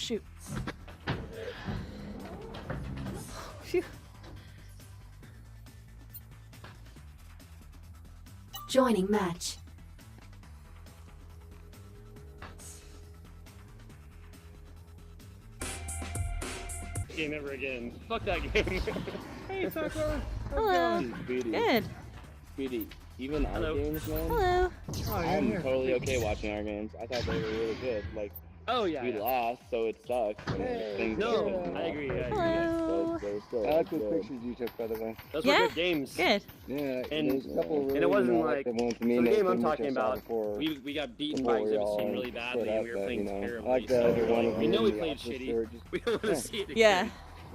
shoot. Phew. Joining match. Game ever again. Fuck that game. Hey, Tucker. Hello. Speedy. Good. Speedy. Even our Hello. games, man. Hello. Oh, you're I'm here. totally okay watching our games. I thought they were really good. Like, Oh yeah. we yeah. lost, so it sucks. And Hey, things No, happen, I agree. I agree. Hello. But they were still I like those good. pictures you took, by the way. Those Yeah? were good games. Good. Yeah, And- there's a couple really and it wasn't like like- the ones me So and the game Nathan, I'm which I talking saw about, before, we got beaten before by we Exhibit all Team really split badly, up, and we were but, playing you know, terribly. I like the so other one of we know we the played office, shitty. they were just- We don't want to see it again. Yeah. It I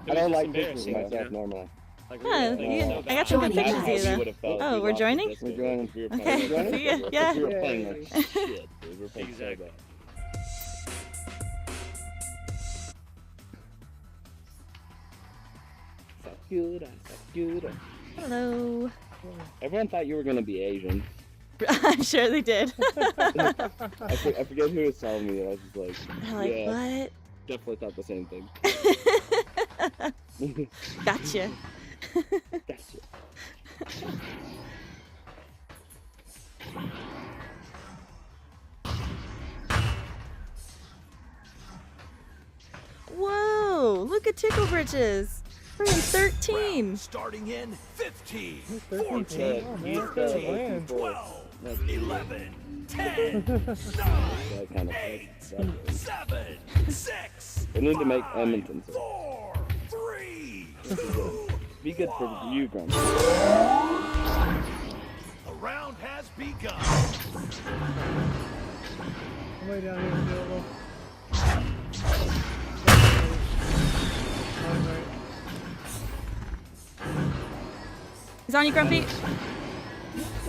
was don't just like pictures embarrassing, of myself you know? normally. Like, Yeah, really, yeah, so I got bad. some Joining good That's pictures how of we you would have felt. Oh, if we we're lost joining? this We're game. joining. We were Okay. playing like Joining? Yeah, yeah. We were playing Yay. like shit. Dude. We were playing Exactly. so bad. Sakura. Hello. Everyone thought you were gonna be Asian. I'm sure they did. I forget who was telling me. I was just like, They're like, yeah, what? definitely thought the same thing. Gotcha. Gotcha. Whoa, look at Tickle Britches. We're in 13. Starting in 15, 13, 14, oh, man, 13, that's 12, That's 11, 10, 9, that kind of 8, that is. 7, 6, We need to make 5, Edmonton. 4, 3, 2, Be good for you, Grumpy. the round has begun. I'm way down here in the middle. Alright. He's on you, Grumpy.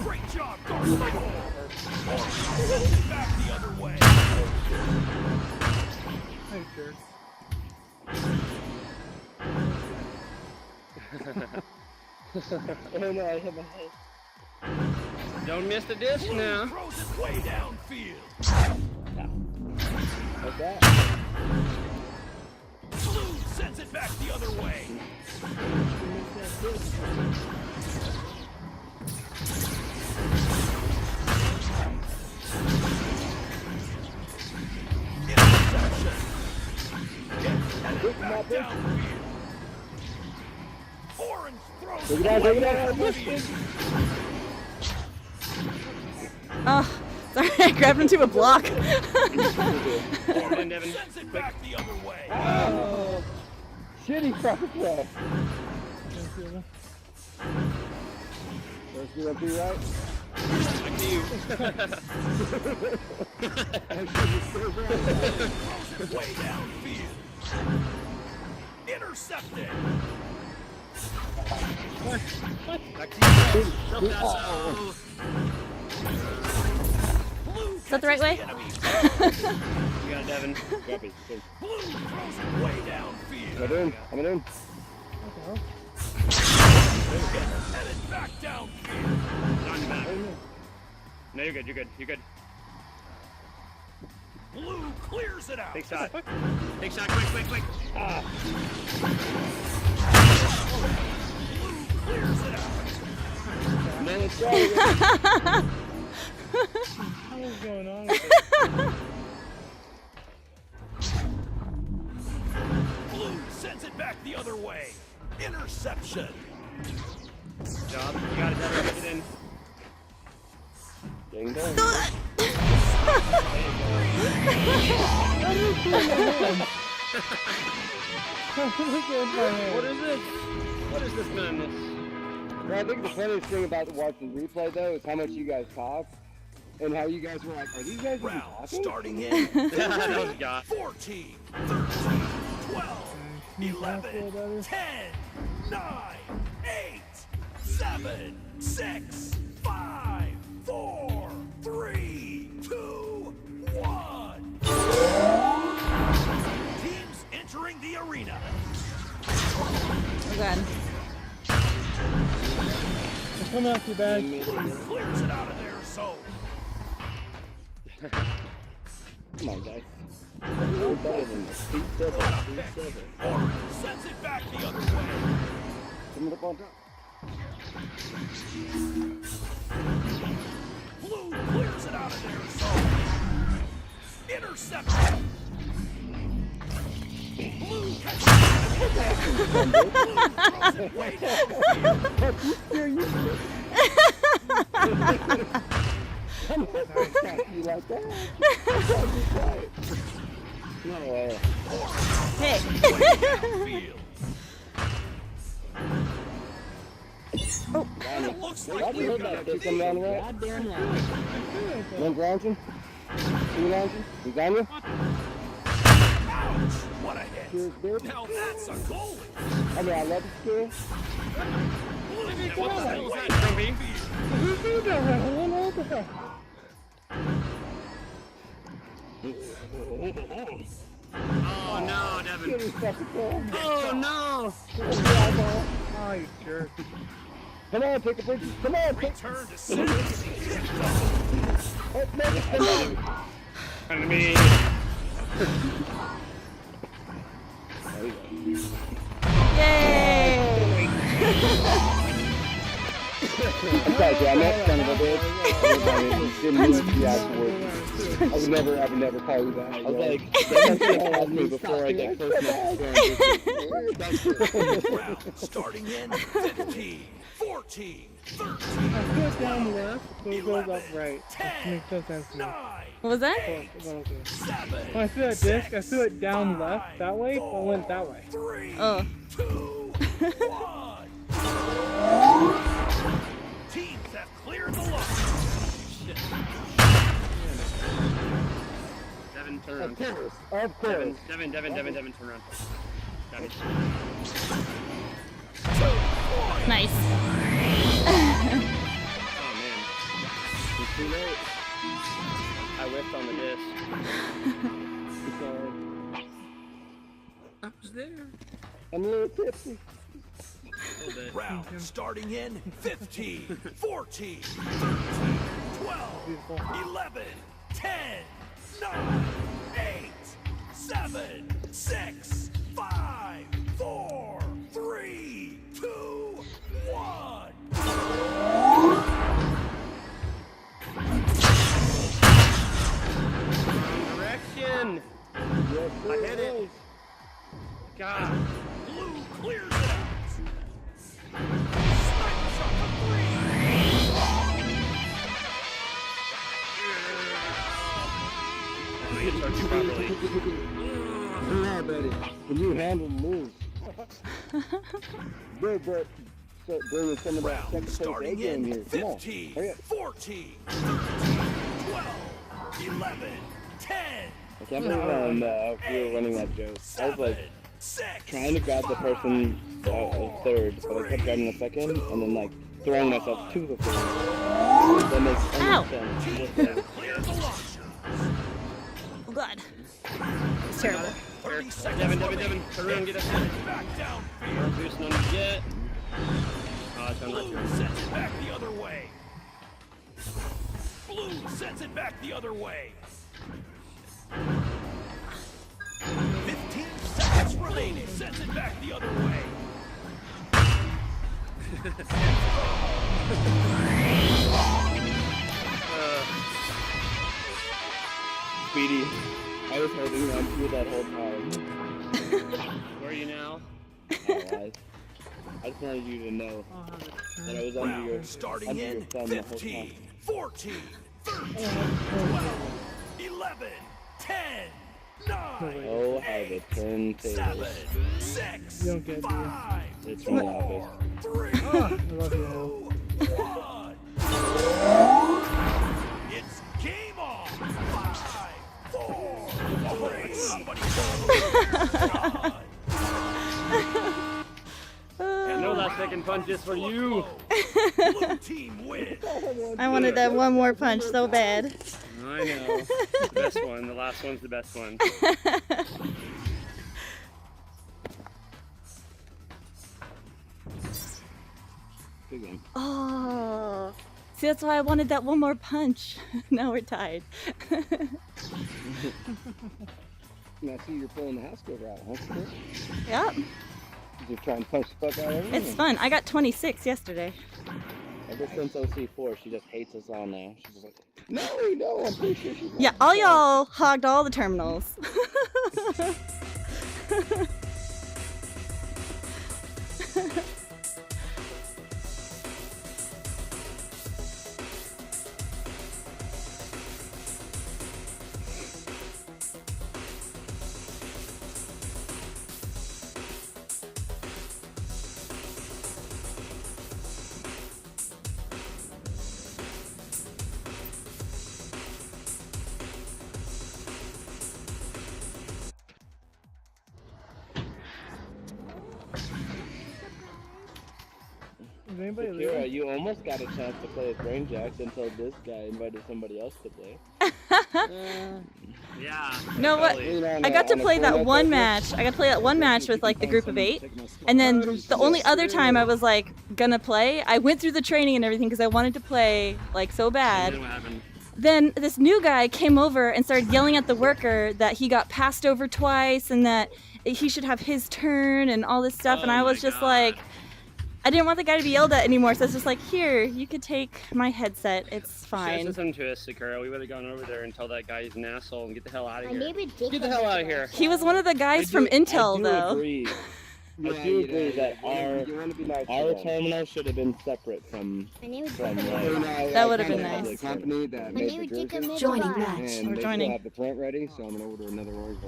Great job, Darth Vader. Back the other way. Hey, jerk. Oh no, I hit my head. Don't miss the disc Blue now. throws it way downfield. Like that. Blue sends it back the other way. Interception. Gets headed back downfield. Orange throws Take it it out, way take it out. downfield. Oh, sorry, I grabbed into a block. Come on, Devin. Sends it back the other way. Oh, shitty front throw. Let's get up here, right? Back to you. Throws it way downfield. Intercepted. Back to you. Still pass. Oh. Blue Is that the right way? enemy. You got it, Devin. Grumpy. Blue throws it way downfield. I'm in. I'm in. Gets headed back downfield. On your back. No, you're good. You're good. You're good. Blue clears it out. Big shot. Big shot. Quick, quick, quick. Blue clears it out. Man, it's right. What is going on with this? Blue sends it back the other way. Interception. Good job. You got it, Devin. Get it in. Ding dong. What is this? What is this madness? Well, I think the funniest thing about watching the replay, though, is how much you guys talk and how you guys were like, are these guys even Round talking? starting in That was God. 14, 13, 12, 11, 10, 9, 8, 7, 6, 5, 4, 3, 2, 1. Teams entering the arena. Oh, God. I'm coming after you, bag. Blue clears it out of their zone. Come on, guys. We're better than this. 3-7. 3-7. Orange sends it back the other way. Come up on top. Blue clears it out of there. So intercept. Blue catches it. Way You like that? No way. Hey. downfield. It looks like Why do you we've heard got that a kid come down the road? Goddamn right. One launching? Two launching? He's on you? ouch. What a hit. Cheers, bitch. Now that's a goal. I mean, I love the skill. What the hell is that, Trumpy? Oh no, Devin. Get his fucking car. Oh no. Oh, you jerk. Come on, take a picture. Come on, take Return to safety. Oh, make it. Come on. Enemy. Yay! I'm sorry, John. That's kind of a bitch. Didn't mean the actual word. I would never call you that. I was like, that's gonna call me before I get close enough to Round starting in 15, 14, 13, I put it down left, so it goes 11, up right. 10, Makes no sense to me. 9, What was that? 8, Well, okay. 7, When I threw that disc, I threw it down 5, left that way, but it went that way. 3, Oh. 2, 1. Teams have cleared the line. Shit. Devin, turn Of around. course. Of course. Devin, turn around. Devin. Nice. Oh man. It's too late. I whiffed on the disc. Sorry. I was there. I'm a little tipsy. A little bit. Round starting in 15, 14, 13, 12, 11, 10, 9, 8, 7, 6, 5, 4, 3, 2, 1. Direction. Yes, I hit it. God. Blue clears it out. Sniper shot for 3. I need to charge you properly. Yeah, buddy. Can you handle the moves? Good, but start bringing some of that Round second place starting A game in here. Come on. 15, Hurry up. 14, 13, 12, 11, 10, I can't believe we were running that joke. I was like 6, trying to grab the person third, but I kept grabbing the second and then like throwing myself to the third. That makes Ow. any sense. Teams have cleared the launcher. Oh god. It's terrible. 30 seconds Devin, remaining. turn around, get ahead. Back downfield. Don't boost on the jet. Oh, it's on Blue left. sends it back the other way. Blue sends it back the other way. 15 seconds remaining. Sends it back the other way. Speedy, I was holding on to you that whole time. Where are you now? I just wanted you to know that I was under your, Round starting under your in thumb the whole 15, time. 14, 13, 12, 11, 10, 9, Oh, how the turn 7, tables. 6, You don't get it, do you? 5, It's from the 4, office. 3, I love you. 2, 1. It's game on. 5, 4, 3. Somebody go. No last second punches for you. Blue team wins. I wanted that one more punch so bad. I know. The best one. The last one's the best one. Good game. Oh. See, that's why I wanted that one more punch. Now we're tied. and I see you're pulling the house cover out. Huh? Cool. Yep. You're trying to punch the fuck out of everything. It's fun. I got 26 yesterday. Ever since OC4, she just hates us all now. She's just like, No, I'm pretty sure she's not. Yeah, all y'all hogged all the terminals. Is anybody Shakira, leaving? you almost got a chance to play as Brain Jacks until this guy invited somebody else to play. Yeah. No, what? I got to play that one match. I got to play that one match with like the group of 8. And then the only other time I was like gonna play, I went through the training and everything because I wanted to play like so And bad. then what happened? Then this new guy came over and started yelling at the worker that he got passed over twice and that he should have his turn and all this stuff. And Oh I was my just God. like, I didn't want the guy to be yelled at anymore. So I was just like, here, you could take my headset. It's She fine. said something to us, Sakura. We would have gone over there and told that guy he's an asshole and get the hell out of My here. neighbor Jacob Get the hell out of here. He was one of the guys from Intel, I do though. Agree. Yeah, I do agree that you want to be nice to our them. terminal should have been separate from My neighbor From, Jacob. So like, now, That I would've been kinda have nice. The company that My made neighbor the Jacob jersey, made Joining a match. and We're they joining. still have the print ready, so I'm gonna order another one.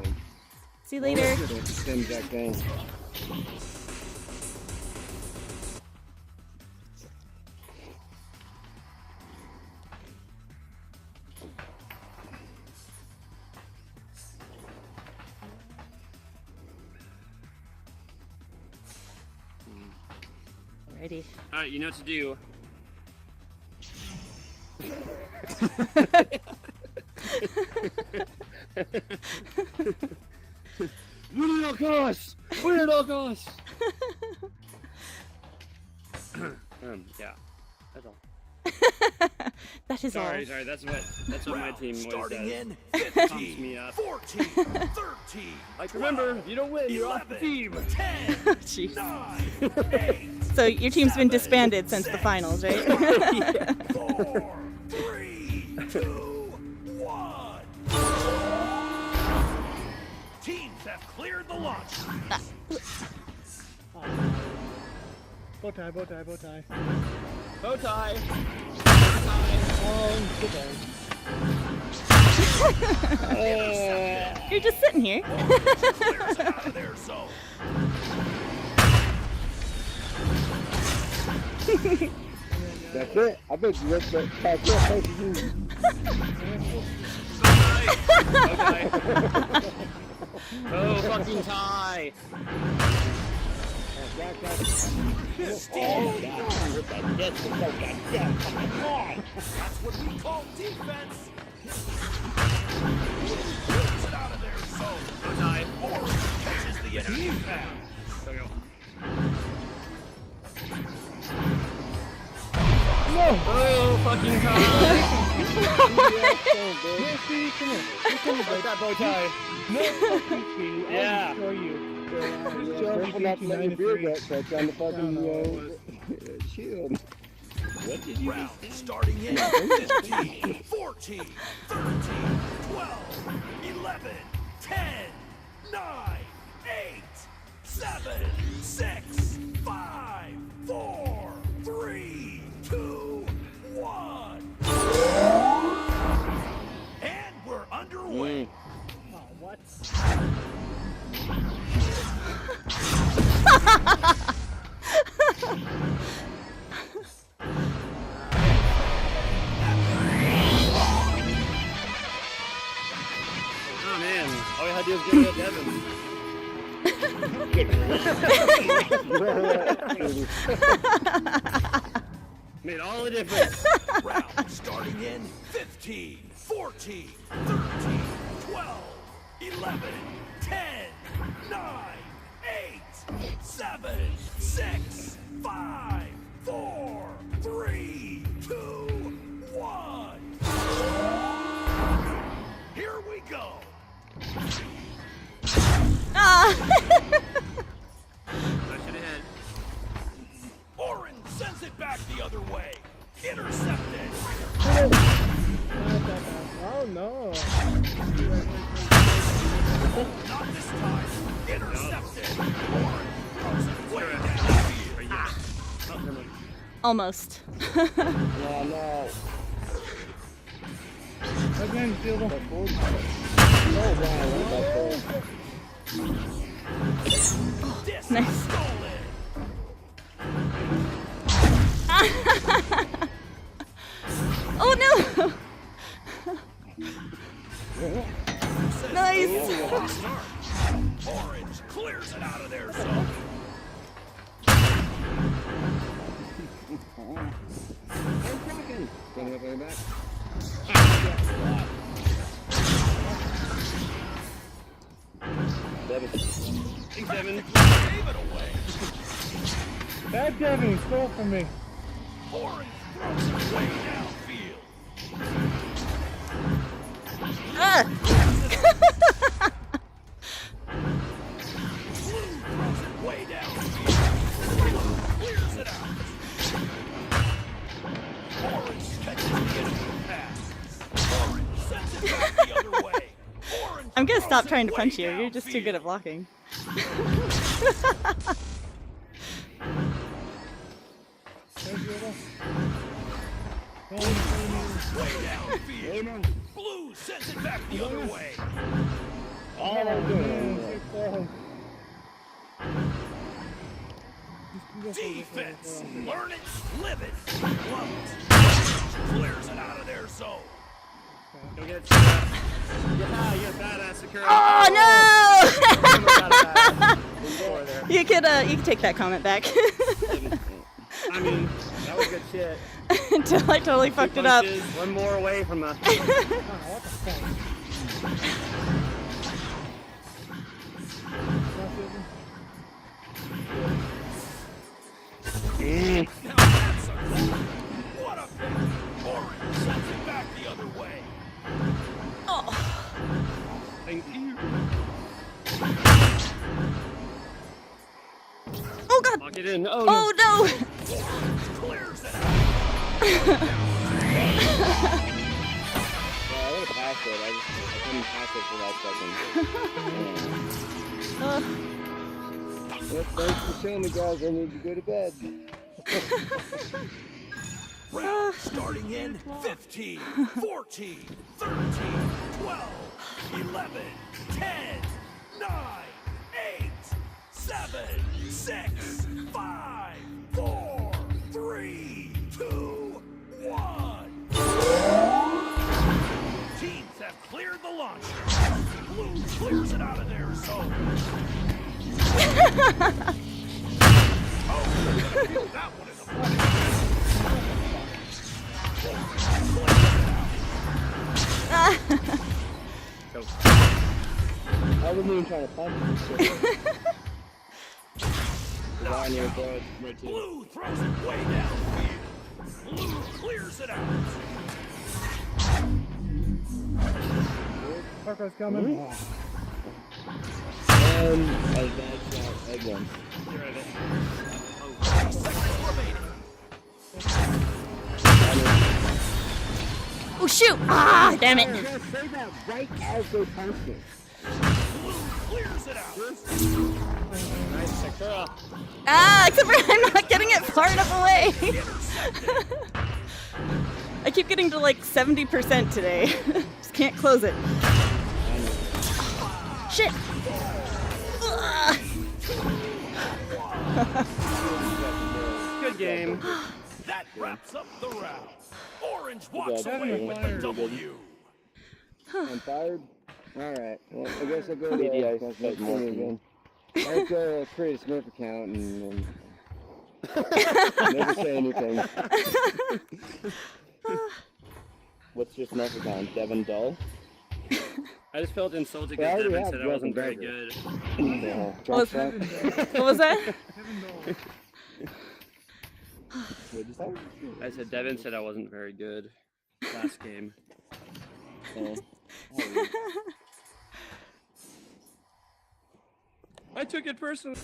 See you later. Same exact thing. Alrighty. All right, you know what to do. Win at all costs! Win at all costs! Yeah, that's all. That is Sorry, all. sorry. That's what my team always Starting does. in Pumps 15, me up. 14, 13, Like, remember, if you don't win, you're off the 11, team. 10, Jeez. 9, 8, So your team's been disbanded since the finals, right? 4, 3, 2, 1. Teams have cleared the launch. Bow tie, bow tie, bow tie. Bow tie. Oh, sit down. You're just sitting here. Clears out of their zone. That's it. I bet you looked at that's it. Thank you. Okay. Oh, fucking tie. This team, Oh, God, with that death, so goddamn fucking on. that's what we call defense. Clears it out of their zone. Bow tie. Or catches the enemy pass. Go, go. Oh, fucking tie. Nancy, come here. Like that bow tie. No fucking Speedy. Yeah. I'll destroy you. Yeah, Joe, careful not to you let your beat beer 93. gut catch on the fucking No, shield. What did you Round starting in 15, 14, 13, 12, 11, 10, 9, 8, 7, 6, 5, 4, 3, 2, 1. And we're underway. Oh, what? Oh man, all we had to do was get rid of Devin. Made all the difference. Round starting in 15, 14, 13, 12, 11, 10, 9, 8, 7, 6, 5, 4, 3, 2, 1. Here we go. back the other way. Intercepted. Oh no. Not this time. Intercepted. Orange throws it way downfield. Almost. No, no. Again, field goal. Oh, wow. That's This Nice. is stolen. Oh no! Nice. Start. Orange clears it out of their zone. Going up and back. Devin. Devin gave it away. That Devin stole from me. Orange throws it way downfield. Ah! Blue throws it way downfield. Clears it out. Orange catches the enemy pass. Orange sends it back the other way. Orange I'm gonna stop throws it trying to way punch you. You're just too good downfield. at blocking. Way downfield. Blue sends it back the other way. Oh, man, so close. Defense. Learn it, live it, love it. Clears it out of their zone. Go get it. Yeah, you're badass, Sakura. Oh no! Over there. You could take that comment back. I mean, that was good shit. Until I totally fucked it up. Punches, one more away from the. Now that's a goal. What a pick. Orange sends it back the other way. Thank you. Oh god! Lock it in. Oh, Oh no! Clears it out. Well, I would have passed it. I couldn't pass it for that second. Well, thanks for showing me, guys. I need to go to bed. Round starting in 15, 14, 13, 12, 11, 10, 9, 8, 7, 6, 5, 4, 3, 2, 1. Teams have cleared the launcher. Blue clears it out of their zone. Oh, we're gonna feel that one in the I wasn't even trying to punch you. Ryan, you throw it right to you. Blue throws it way downfield. Blue clears it out. Parker's coming. And a bad shot, egg one. you're at it. 30 seconds remaining. Oh shoot! Ah, damn it! I was gonna say that right as they punched me. Blue clears it out. Nice, Sakura. Ah, except for I'm not getting it far enough away. I keep getting to like 70% today. Just can't close it. Shit! Ah. Good game. That wraps up the round. Orange walks job. away with the Fired. W. I'm fired. All right. Well, I guess I'll go to Yeah, I next said more thing for you. again. I'll go create a Smurf account and never say anything. What's your Smurf account? Devin Dull? I just felt insulted Well, I because already Devin have said I wasn't very Devin good. Yeah, What drop was, shot. what was that? What'd you say? I said Devin said I wasn't very good last game. I took it personally.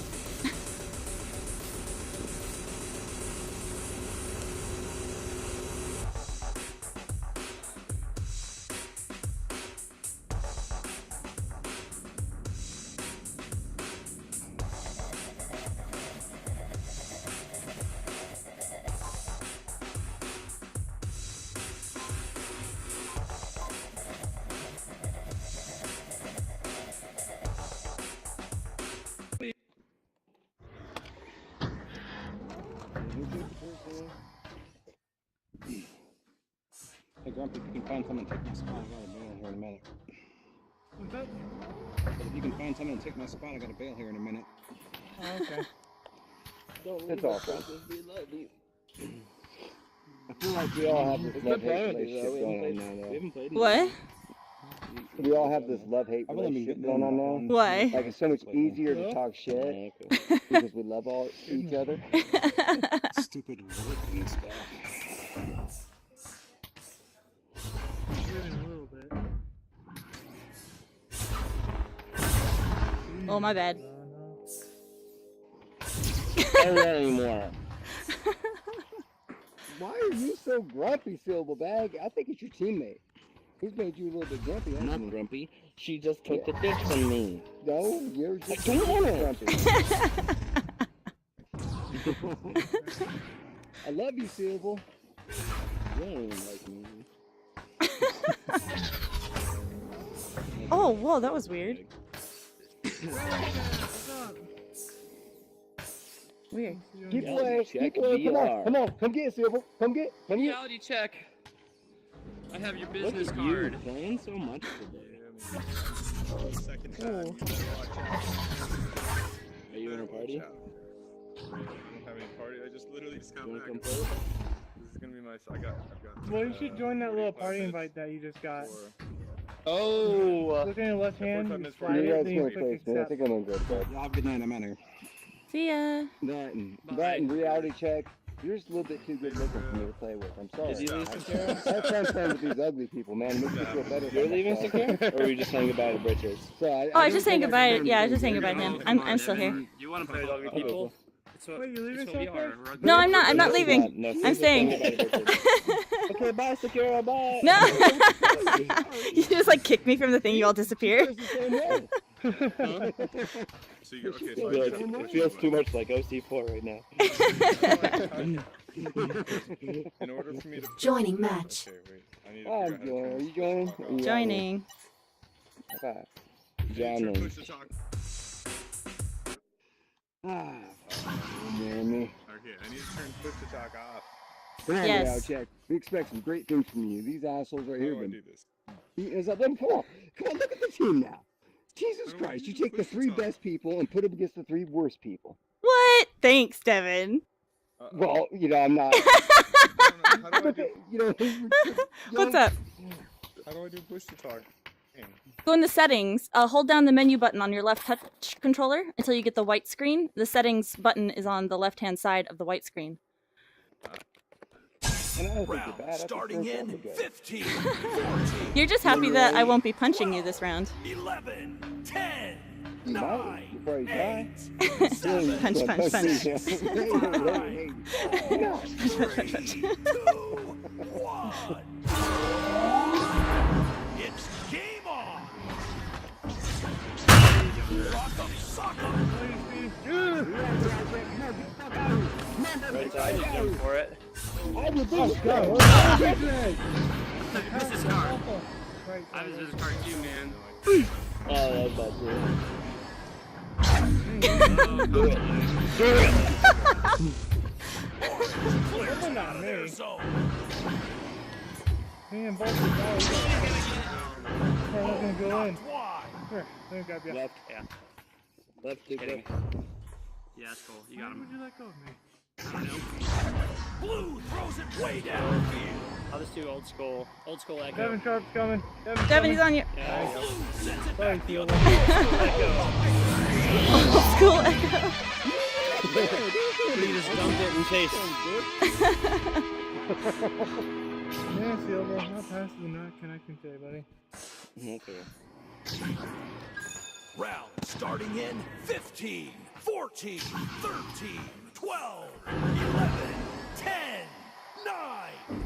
Hey, Grumpy, if you can find someone to take my spot, I gotta bail here in a minute. What's that? But if you can find someone to take my spot, I gotta bail here in a minute. Oh, okay. It's all fun. I feel like we all have this love-hate relationship going on now, We though. haven't played in What? We all have this love-hate I've only been relationship getting going on now. Why? Like, it's so much easier to talk shit Okay. because we love all each other. Stupid work and stuff. Waiting a little bit. Oh, my bad. No. Don't that anymore. Why are you so grumpy, Silver Bag? I think it's your teammate. He's made you a little bit grumpy, I'm hasn't not he? grumpy. She just took the dick from me. No, you're just I don't want it. grumpy. I love you, Silver. You don't even like me. Oh, whoa, that was weird. Weird. Keep Yeah, away, check keep away. Come on, VR. come on, come get it, Silver. Come get. Reality check. I have your Look business at card. you playing so much today. Second time. Oh. You better watch out. Are you in a party? Watch out. I don't have any party. I just literally just got You wanna back. come This play? is gonna be my. I've got. Well, you should join that little 45 party minutes invite that you just got. for- Oh. Look in your left hand, 45 you minutes slide You it, guys then you gonna click play, man. I accept. think I'm gonna go to bed. Y'all have a good night. I'm out of here. See ya. That and reality check. You're just a little bit too good looking for me to play with. I'm sorry. Did you leave Yeah. Sakura? Have fun playing with these ugly people, man. It makes me feel better. You're about leaving myself. Sakura? Or are we just saying goodbye to Bridges? So Oh, I was just saying goodbye. Yeah, I was just saying goodbye. goodbye to him. I'm still here. You want to play with ugly people? It's what, Wait, you leaving it's what we so are. quick? We're ugly No, I'm people. not. I'm not No, leaving. no, I'm just staying. saying goodbye to Bridges. Okay, bye, Sakura. Bye. No. You just like kicked me from the thing. You all disappear. So you okay? It So I feels, just have to it push feels you, too much like OC4 right now. In order for me to. Joining match. Okay, wait. I need to Oh, I'm figure out how to joining. Are turn you joining? this. Are you Joining. Okay. Johnny. Push the talk. Ah, man, me. Okay, I need to turn push the talk off. Come on, Yes. reality check. We expect some great things from you. These assholes right How here do I have do been this? beating us up. Come on, look at the team now. Jesus How do I Christ, do you the take the push the 3 talk? best people and put them against the 3 worst people. What? Thanks, Devin. Well, you know, I'm not. How do I do? You know, What's up? How do I do push to talk? Dang. Go in the settings. Hold down the menu button on your left touch controller until you get the white screen. The settings button is on the left-hand side of the white screen. And I don't think Round you're bad. I think starting you're in probably good. 15, 14, You're just happy that I won't be punching you this round. 11, 10, You might. 9, You probably try. 8, 7, Punch, Yeah, punch, punch. me, yeah. 5, 4, 3, 2, 1. It's game on! Rock 'em, sock 'em. Right side, just jump for it. Business Business card. Right, I have his business card too, man. Oh, that was bad too. Clears not out of their me. zone. Me and both of them. We're not gonna go in. Wide. Here, let me grab you. Left. Yeah. Left, two, Kidding. left. Yeah, that's cool. You Why got would him. you let go of me? I don't know. Blue throws it way downfield. I'll just do old school echo. Devin Sharp's coming. Devin, he's on you. Yeah, Blue sends it Sorry, back the Theo. other way. Old school echo. you just dumped it and chased. Man, Silver, not passing, not connecting today, buddy. Okay. Round starting in 15, 14, 13, 12, 11, 10, 9, 8,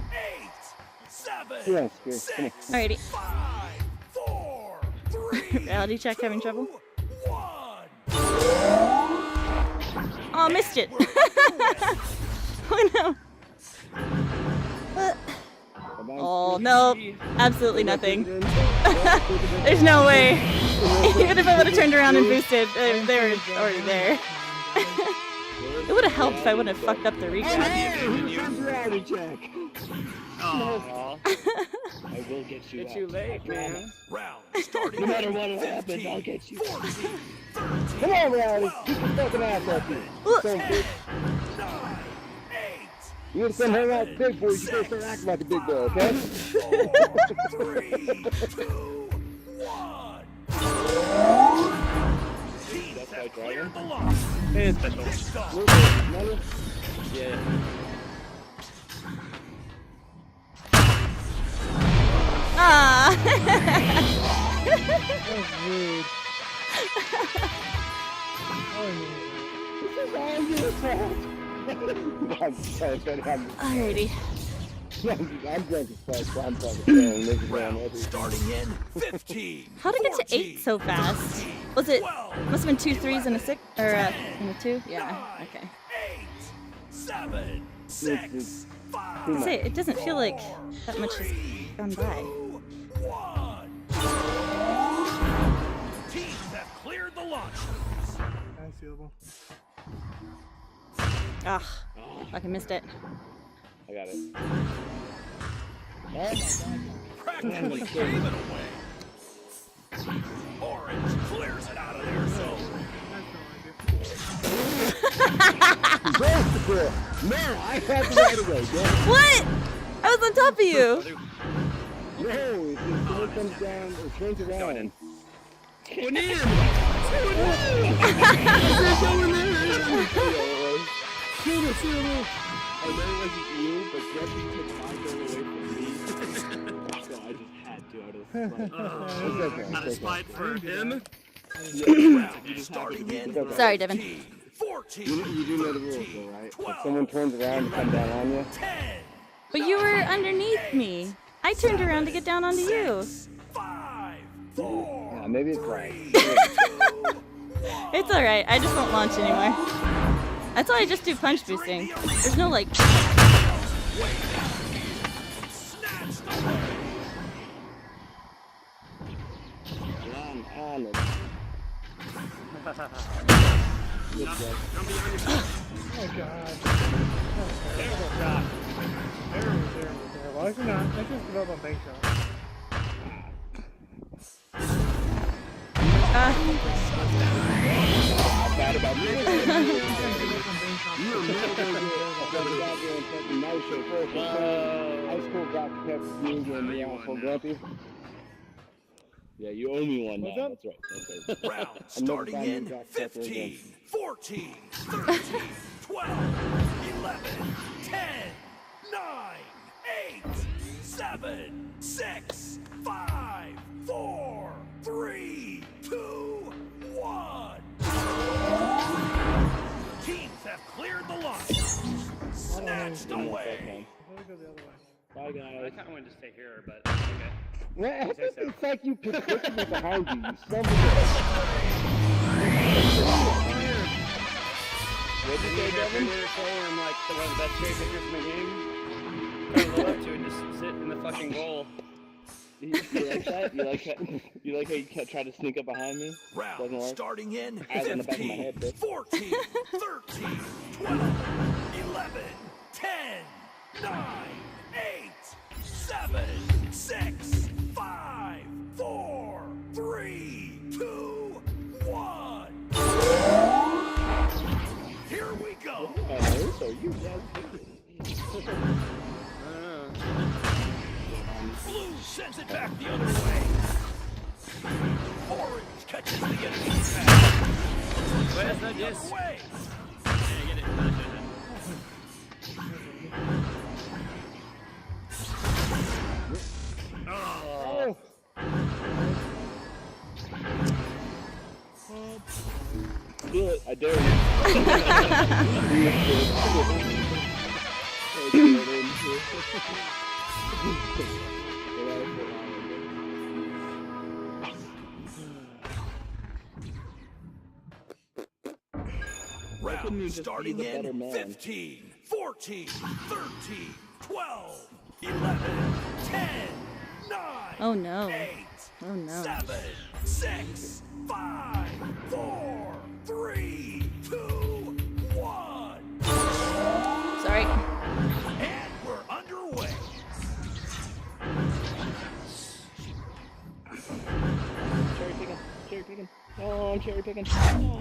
7, Yeah, it's good. Come on. 6, Alrighty. 5, 4, 3, Reality check, having trouble? 2, 1. Oh, missed it. Oh no. Oh no, absolutely nothing. There's no way. Even if I would have turned around and boosted, they were already there. It would have helped if I wouldn't have fucked up the regrab. Hey, who comes reality check? Aw, I will get you it's out. too late, man. Round starting No matter in what happens, 15, I'll get you. 14, 13, Come on, reality. Keep your fucking ass up here. Son of a bitch. 9, 8, You gotta come hang out with big boys. You gotta start acting like a big boy, okay? 4, 3, 2, 1. Teams have cleared the line. Hey, it's special. Let's go. Money? Yeah. Ah. That's rude. I'm sorry, Alrighty. I'm drunk as fuck, so I'm fucking saying this is around Round every. starting in 15. How'd I get to 8 so fast? Was it? Must have been 2 3s and a 6, or and a 2. Yeah. Okay. 8, 7, 6, 5, I say it doesn't feel like that much has gone by. 1. Teams have cleared the launch. That's feelable. Ah, fucking missed it. I got it. Practically gave it away. Orange clears it out of their zone. Where's the girl? No, I had the right away, damn it. What? I was on top of you. No, if someone comes down or turns around. Going in! I know it wasn't you, but Jesse took my goal away from me. So I just had to out of spite. Out of spite for him? Round starting in Sorry, Devin. 14, You do know the rules, though, right? If someone turns around and comes down on you, 10, But you were underneath me. I turned around to get down onto you. 5, 4, yeah, maybe it's right. It's alright. I just won't launch anymore. That's why I just do punch boosting. There's no like. snatched away. I'm on it. Oh god. Terrible shot. Terrible, terrible, terrible. Actually not. Let's just give up on bank shot. Bad about me. Give up on bank shot. You were never gonna get out there and fucking nice shit first. High school got kept being in the awful grumpy. Yeah, you owe me one What's now. up? That's right. That's right. Round starting in 15, 14, 13, 12, 11, 10, 9, 8, 7, 6, 5, 4, 3, 2, 1. Teams have cleared the line. Snatched away. Let me go the other way. Bye, I guys. kind of wanted to stay here, but okay. Man, it's like you predicted it behind you, you son of a bitch. What did they Devin? We were saying I'm like one of the best trade makers in the game. Trying to live up to and just sit in the fucking goal. You like that? You like that? You like how you kept trying to sneak up behind me? Doesn't Round work. starting in Eyes on the back of my 15, head, bitch. 14, 13, 12, 11, 10, 9, 8, 7, 6, 5, 4, 3, 2, 1. Here we go. So you guys. Blue sends it back the other way. Orange catches the enemy pass. Where's the The disc? other way. Yeah, get it. Oh! Do it. I dare Round starting be the better in man? 15, 14, 13, 12, 11, 10, 9, Oh no. 8, Oh no. 7, 6, 5, 4, 3, 2, 1. cherry picking. Oh,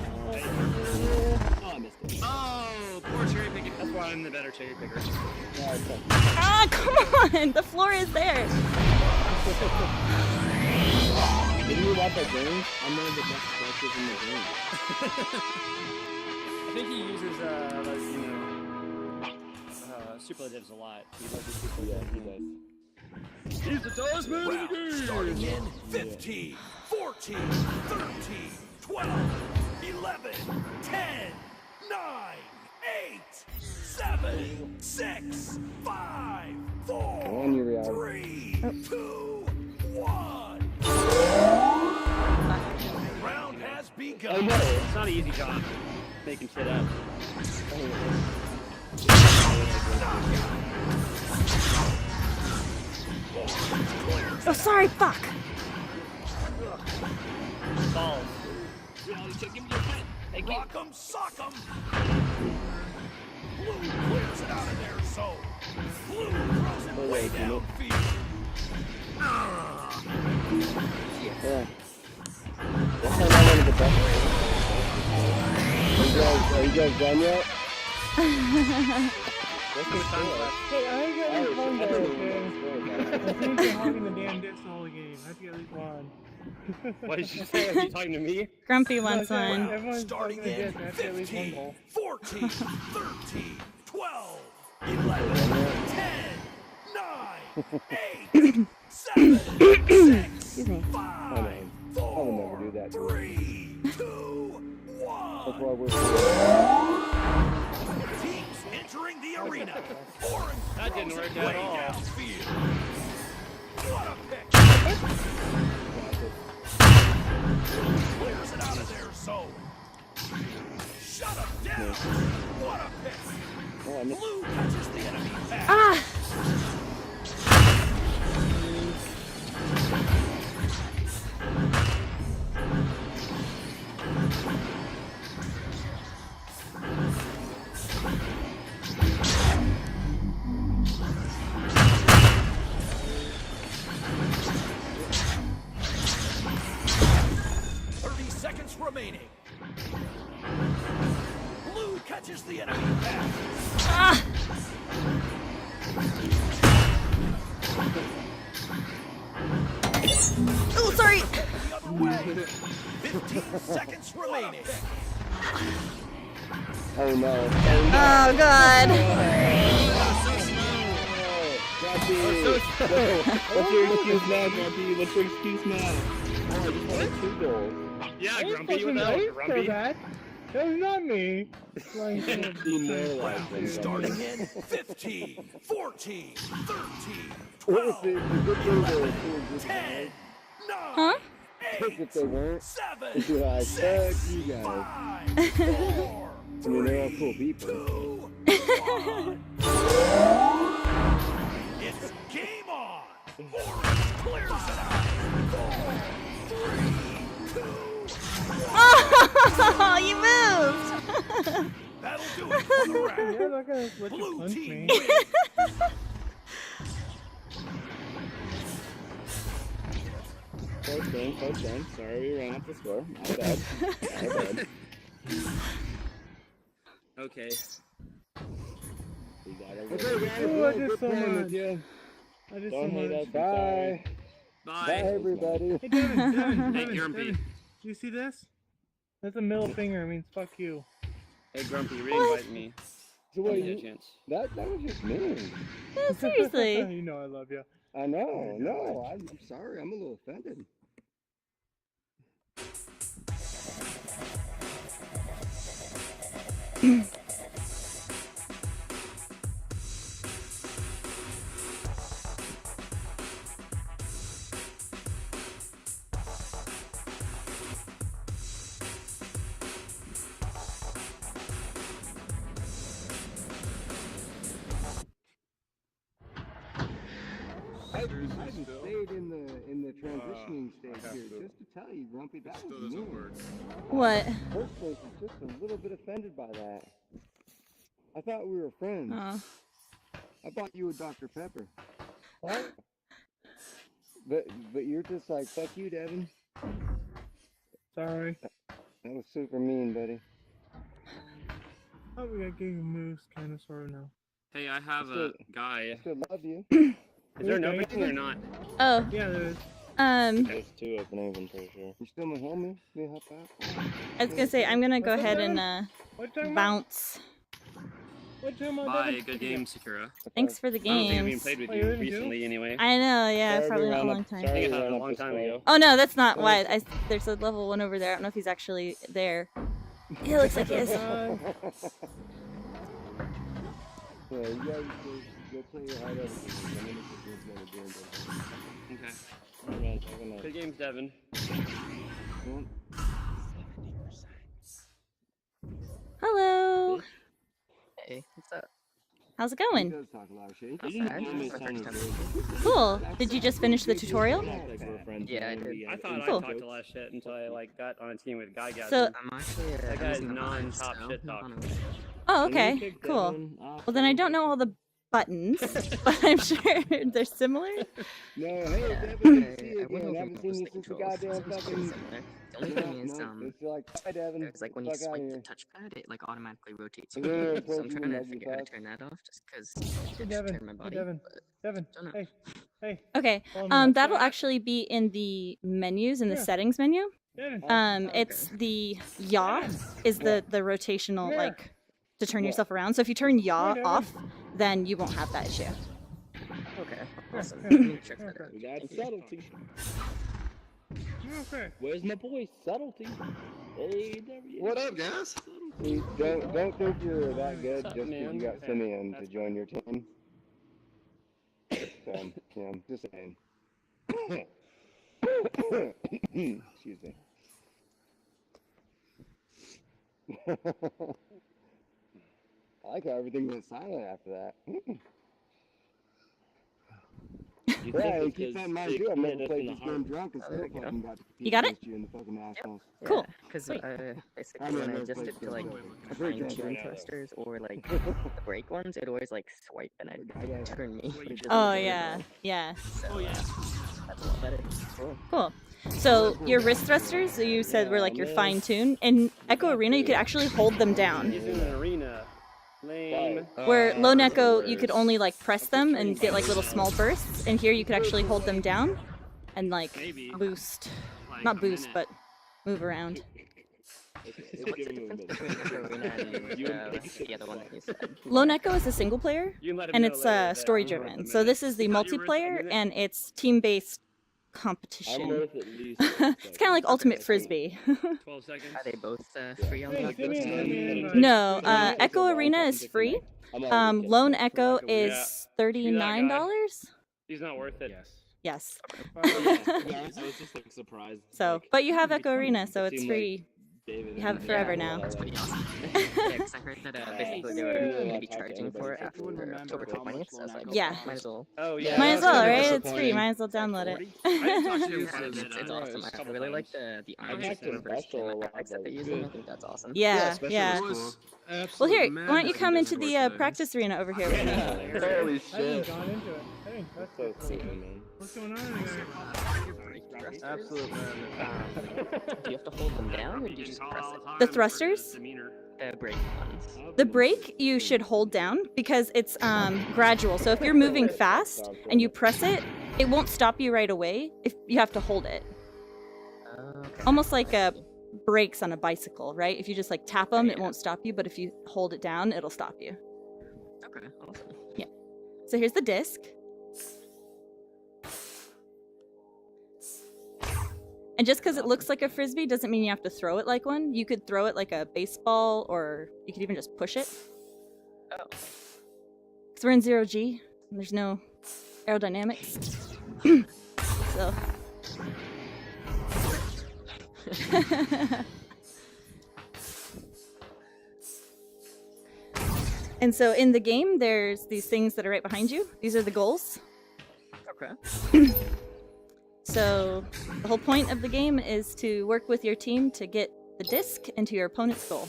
I missed it. Oh, poor cherry picking. That's why I'm the better cherry picker. Ah, come on! The floor is there. Did you watch that game? I'm one of the best players in the game. I think he uses, like, you know, superlatives a lot. He loves his superlatives. Yeah, he does. He's the tallest man in the Round game! starting in 15, 14, 13, 12, 11, 10, 9, 8, 7, 6, 5, 4, on, Uriel. 3, 2, 1. Round has Oh begun. no! It's not an easy job making shit up. Oh, sorry. Fuck. Balls. Rock 'em, sock 'em. Blue clears it out of their zone. Blue throws it way downfield. Yeah. That's not one of the best. Are you guys done yet? What's the time left? Hey, I ain't got at least one goal, okay? I think you're Why hogging the damn disc the whole game. I have to get at least one. What did you say? Are you talking to me? Grumpy wants one. Everyone's Starting hogging the in disc. I have to get at least one 15, goal. 14, 13, 12, 11, 10, 9, 8, 7, 6, me. 5, I would never do that. 3, 2, That's 1. why we're Teams entering the arena. Orange That didn't throws work it at way all. downfield. What a pick. Clears it out of their zone. Shut him down. What a pick. Oh, I missed. Blue catches the enemy pass. Ah! Remaining. Blue catches the enemy pass. Ah! Oh, sorry. The other way. 15 seconds remaining. Oh no. Oh, God. What's your excuse now, Grumpy? What's your excuse now? Oh, I just wanted 2 goals. Yeah, I ain't Grumpy, fucking what the hell, wait for Grumpy? that. That was not me. Like, Demoralized them, Starting Grumpy. in 15, 14, 13, What was 12, the good thing they were 10, 9, Huh? if they weren't, 7, it'd be like, fuck 6, you guys. 5, 4, I mean, they're all cool people. 2, 1. It's game on. Orange clears it out. 4, 3, 2, Oh, you moved. that'll do it for the yeah, round. I'm not gonna let you Blue punch team me. wins. Close game. Sorry we ran up the score. My bad. My bad. Okay. We got it. Okay, guys, Ooh, I well, did good so playing much. with you. I did so Don't hate us. much. I'm Bye. sorry. Bye. Bye, everybody. Hey, Devin, Hey, Grumpy. do you see this? That's a middle finger. It means fuck you. Hey, Grumpy, re-invite me. So Give what, me a you, chance. that was just mean. Yeah, seriously. You know I love you. I know. No, I'm sorry. I'm a little offended. I stayed in the transitioning stage have here to. just to tell you, Grumpy, that Still was doesn't mean. work. What? First place is just a little bit offended by that. I thought we were friends. Oh. I bought you a Dr. Pepper. What? But you're just like, fuck you, Devin. Sorry. That was super mean, buddy. Oh, we got getting moves, kind of, sort of now. Hey, I have a Still- guy. Still love you. Is there an Okay. opening or not? Oh, Yeah, there is. There's 2 openings, I'm pretty sure. You still my homie? You help out? I was gonna say I'm gonna go ahead and What time? bounce. What time? Bye, good game, Sakura. Thanks for the I don't think I've even games. played with Oh, you you didn't do? recently anyway. I know, yeah, Sorry to probably not a run long up- time. I sorry think to it run happened a up long this time way. ago. Oh no, that's not why. There's a level 1 over there. I don't know if he's actually there. It looks like he is. Yeah, you guys go play your heart out. Okay. Alright, have a nice- Good games, Devin. Hello. Hey, what's up? How's it He going? does talk a lot of shit. Not He bad. told me It's my something first good. Cool. Did you just finish the tutorial? Act like we're friends, Yeah, I and did. we I have thought I Cool. talked a lot of shit until I like got on a team with Guy Gaz. So- I'm actually That guy's using the mods, non-top so shit not talk. on a- Oh, Can you okay. kick Cool. Devin off Well, then I the- don't know all the buttons, but I'm sure they're similar. No, hey, Yeah, Devin, good to see you I went again. over Haven't most seen you of the since the controls. goddamn It's pretty fucking. similar. The only thing is, It's like, hi, Devin. it's like when you Fuck outta swipe the here. touchpad, it like automatically rotates. Yeah, you. yeah, So I'm told you trying to that figure out how to before. turn that off, just because Hey, it Devin. turn my Hey, body. Devin. But Devin. don't know. Hey. Hey. Okay. Follow me. That'll actually be in the menus in the Yeah. settings menu. Devin. Okay. It's the yaw is the rotational Yeah. like to turn Yeah. yourself around. So if you turn yaw Devin. off, then you won't have that issue. Okay, awesome. Yeah. Let me check that out. We got Thank you. subtlety. Okay. Where's my boy? Subtlety. Hey, there he is. What up, guys? See, don't think you're that good What's up, just because man? you got Okay. Simeon to That's join your team. So, yeah, just saying. Excuse me. I like how everything went silent after that. You Yeah, think and it's keep that in 'cause mind they too. I've hit never us played in the this heart? game drunk and Oh, still there you go. fucking got to compete You got it? against you in the fucking nationals. Cool. Because Sweet. basically I mean, when I I've never just played did the like Silver. I've heard fine you tune right now, though. thrusters or like the break ones, it always like swipe and I'd turn me. which isn't Oh really yeah, well. yeah. So that's a lot better. Cool. Cool. So your wrist thrusters, you said were like your fine tune. In Echo Arena, you could actually hold them down. He's in an arena. Lame. Where Lone Echo, you could only like press them and get like little small bursts. And here you could actually hold them down and like Maybe. boost, Like not a boost, minute. but move around. So what's the difference between Echo Arena and the other one that you said? Lone Echo is a single player, You can let him and know it's later that story I'm worth a driven. So minute. this is the You thought you were worth a multiplayer, minute? and it's team-based I'm competition. worth at least. It's kind of like Ultimate Frisbee. 12 seconds. Are they both free on the Hey, Oculus? Simeon. No, Echo Arena is free. Lone Echo Yeah. is $39. He's not worth it. Yes. Yeah, I was just like surprised. So, like, but you have Echo Arena, so it it's seemed free. David You have it and- forever Yeah, now. That's pretty awesome. Yeah, 'cause I heard that basically they were going to be charging for it after October 20th, so I was like, Yeah. might as well. Oh yeah. Might as well, kinda right? It's free. disappointing. Might as well download it. I talked to you Yeah, for a it's minute. awesome. I Couple really like times. the I Iron liked it reverse special a lot, kinematics that they're like, using. I good. think that's awesome. Yeah, especially yeah. it was Well, absolute here, why don't you madness come in into the Discord practice arena over here with me? Holy I haven't shit. gone into it. Hey, that's So cool. cool, man. What's going on in there? Absolute madness. Do you have to hold them down or do you just press it? The thrusters? The break ones. The brake you should hold down because it's gradual. So if you're moving fast and you press it, it won't stop you right away. If you have to hold it, Okay. almost like brakes on a bicycle, right? If you just like tap them, it won't stop you. But if you hold it down, it'll stop you. Okay, awesome. So here's the disc. And just because it looks like a frisbee doesn't mean you have to throw it like one. You could throw it like a baseball, or you could even just push it. Oh. Because we're in 0G, and there's no aerodynamics. So. And so in the game, there's these things that are right behind you. These are the goals. Okay. So the whole point of the game is to work with your team to get the disc into your opponent's goal.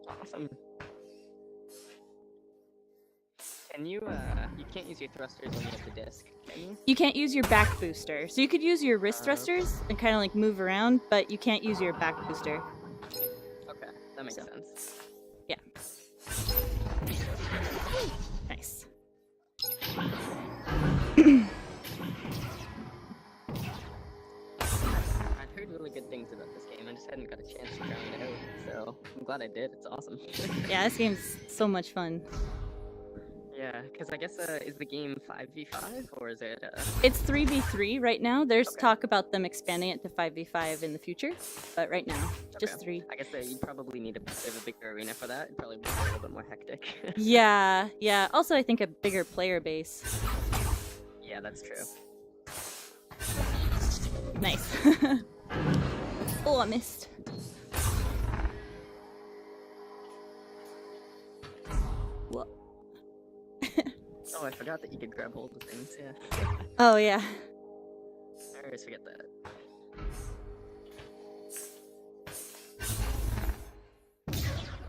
Awesome. Can you you can't use your thrusters when you have the disc, can you? You can't use your back booster. So you could use your wrist thrusters and kind of like move around, but you can't use your back booster. Okay, that makes So. sense. Yeah. Nice. I've heard really good things about this game. I just hadn't got a chance to try it out, so I'm glad I did. It's awesome. Yeah, this game's so much fun. Yeah, because I guess is the game 5v5 or is it? It's 3v3 right now. There's Okay. talk about them expanding it to 5v5 in the future, but right now, just Okay. 3. I guess that you probably need a bit of a bigger arena for that. It'd probably be a little bit more hectic. Yeah, yeah. Also, I think a bigger player base. Yeah, that's true. Nice. Oh, I missed. Whoa. Oh, I forgot that you could grab hold of things. Yeah. Oh, yeah. I always forget that.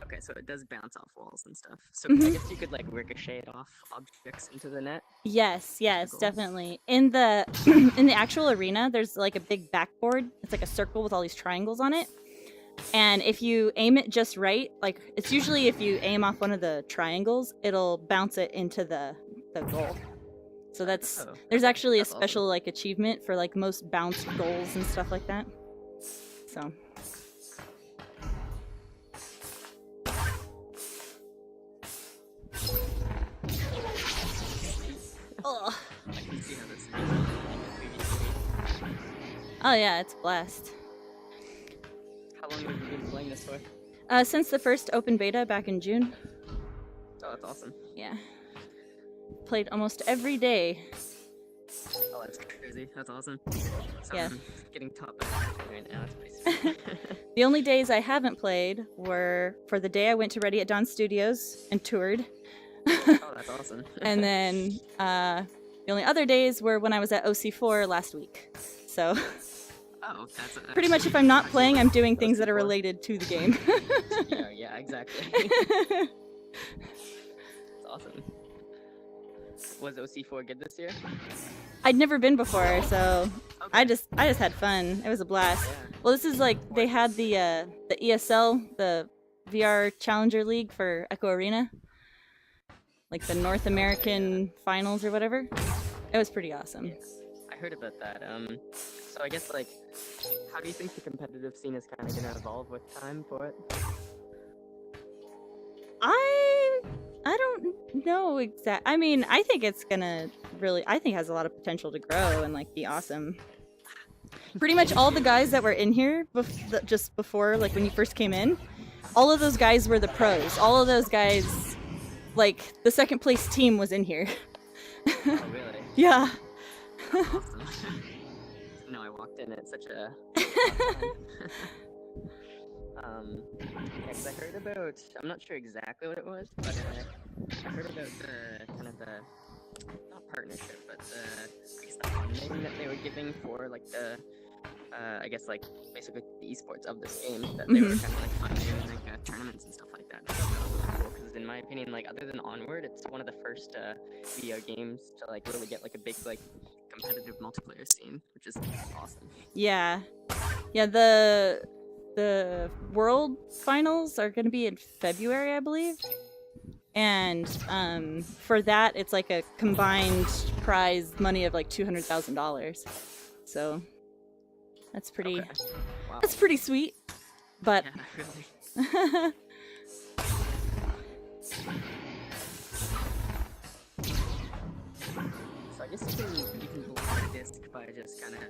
Okay, so it does bounce off walls and stuff. So I Mhm. guess you could like ricochet it off objects into the net. Yes, yes, Cool. definitely. In the in the actual arena, there's like a big backboard. It's like a circle with all these triangles on it. And if you aim it just right, like it's usually if you aim off one of the triangles, it'll bounce it into the goal. So that's Oh, there's okay, actually a that's awesome. special like achievement for like most bounced goals and stuff like that. So oh. I can see how this is like a 3v3. Oh yeah, it's a blast. How long have you been playing this for? Since the first open beta back in June. Oh, that's awesome. Yeah. Played almost every day. Oh, that's crazy. That's awesome. So Yeah. I'm getting top right now. It's pretty sweet. The only days I haven't played were for the day I went to Ready at Dawn Studios and toured. Oh, that's awesome. And then the only other days were when I was at OC4 last week. So Oh, that's pretty much if I'm not playing, I'm doing things that are related to the game. Yeah, exactly. It's awesome. Was OC4 good this year? I'd never been before, so Okay. I just had fun. It was a blast. Yeah. Well, this is like they had the ESL, the VR Challenger League for Echo Arena, like the North American finals or whatever. It was pretty awesome. Yeah, I heard about that. So I guess like, how do you think the competitive scene is kind of gonna evolve with time for it? I don't know exact. I mean, I think it's gonna really. I think it has a lot of potential to grow and like be awesome. Pretty much all the guys that were in here just before, like when you first came in, all of those guys were the pros. All of those guys, like the second place team was in here. Oh, really? Yeah. Awesome. No, I walked in at such a yeah, 'cause I heard about, I'm not sure exactly what it was, but I heard about the kind of the, not partnership, but I guess the funding that they were giving for like the, I guess like basically the esports of this game, that they were kind of like funding like tournaments and stuff like that. So that was really cool, because in my opinion, like other than Onward, it's one of the first video games to like really get like a big like competitive multiplayer scene, which is awesome. Yeah. Yeah, the world finals are going to be in February, I believe. And for that, it's like a combined prize money of like $200,000. So that's pretty Okay. Wow. that's pretty sweet. But Yeah, really. So I guess you can block a disc by just kind of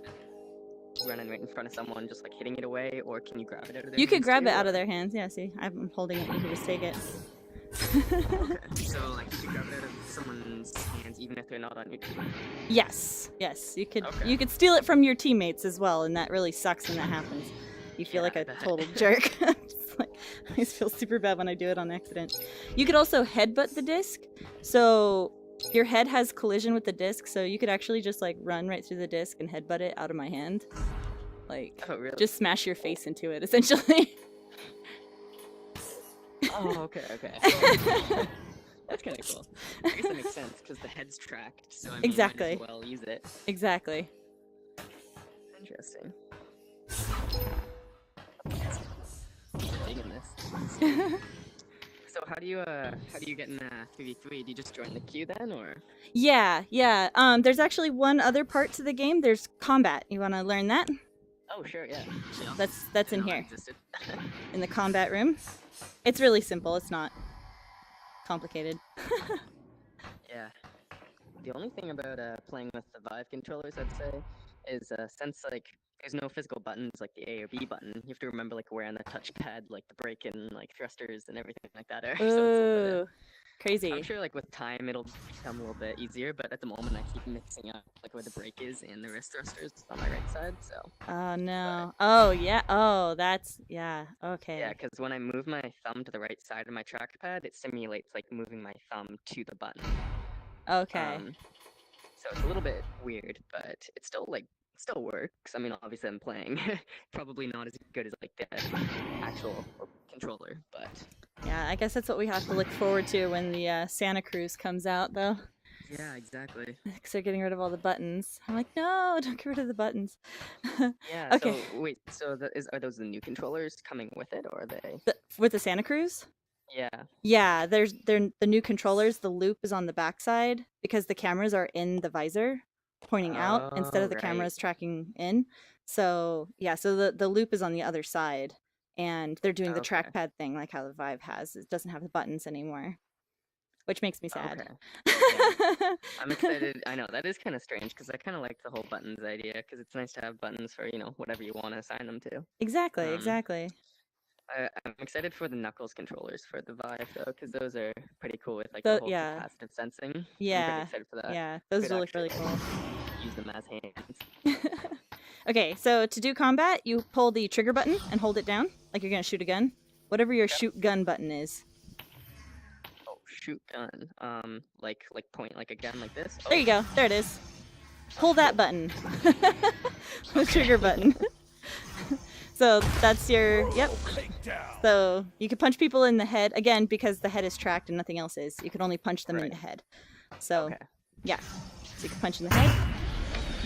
running right in front of someone, just like hitting it away, or can you grab it out of their you could hands grab too, it out or- of their hands. Yeah, see, I'm holding it. You can just take it. Okay, so like you could grab it out of someone's hands even if they're not on your team. Yes, yes. You could Okay. you could steal it from your teammates as well, and that really sucks when that happens. You feel Yeah, like I a bet. total jerk. It's like, I always feel super bad when I do it on accident. You could also headbutt the disc, so your head has collision with the disc, so you could actually just like run right through the disc and headbutt it out of my hand. Like, Oh really? just smash your face into it, essentially. Oh okay. That's kind of cool. I guess that makes sense because the head's tracked, so I mean, Exactly. might as well use it. Exactly. Interesting. Digging this. So how do you get in 3v3? Do you just join the queue then, or? Yeah, yeah. There's actually one other part to the game. There's combat. You want to learn that? Oh sure, yeah. That's in Didn't know that here, existed. in the combat room. It's really simple. It's not complicated. Yeah. The only thing about playing with the Vive controllers, I'd say, is since like there's no physical buttons like the A or B button, you have to remember like where on the touchpad like the brake and like thrusters and everything like that are. So it's a little bit, Ooh, crazy. I'm sure like with time it'll become a little bit easier, but at the moment I keep mixing up like where the brake is and the wrist thrusters on my right side. So Oh no. Oh yeah. Oh, that's yeah. Okay. yeah, because when I move my thumb to the right side of my trackpad, it simulates like moving my thumb to the button. Okay. So it's a little bit weird, but it still works. I mean, obviously I'm playing probably not as good as like the actual controller, but Yeah, I guess that's what we have to look forward to when the Santa Cruz comes out, though. yeah, exactly. Because they're getting rid of all the buttons. I'm like, no, don't get rid of the buttons. Yeah. Okay. So wait, so are those the new controllers coming with it, or are they? With the Santa Cruz? Yeah. Yeah, they're the new controllers. The loop is on the backside because the cameras are in the visor, pointing out instead of the right. cameras tracking in. So yeah, so the loop is on the other side, and they're doing the Okay. trackpad thing like how the Vive has. It doesn't have the buttons anymore, which makes me sad. Okay. I'm excited. I know that is kind of strange because I kind of like the whole buttons idea because it's nice to have buttons for whatever you want to assign them to. Exactly, Um, exactly. I'm excited for the Knuckles controllers for the Vive though, because those are pretty cool with like Tho- the whole yeah. capacitive sensing. I'm Yeah, pretty excited for that. Yeah, those Could will look really actually cool. Use them as hands. Okay, so to do combat, you pull the trigger button and hold it down like you're gonna shoot a gun. Whatever your shoot gun button is. Oh, shoot gun. Like point like a gun like this. There you go. There it is. Pull that button. The trigger button. So that's your, yep. Takedown. So you can punch people in the head, again, because the head is tracked and nothing else is. You can only punch them in Right. the head. So, Okay. yeah. So you can punch in the head.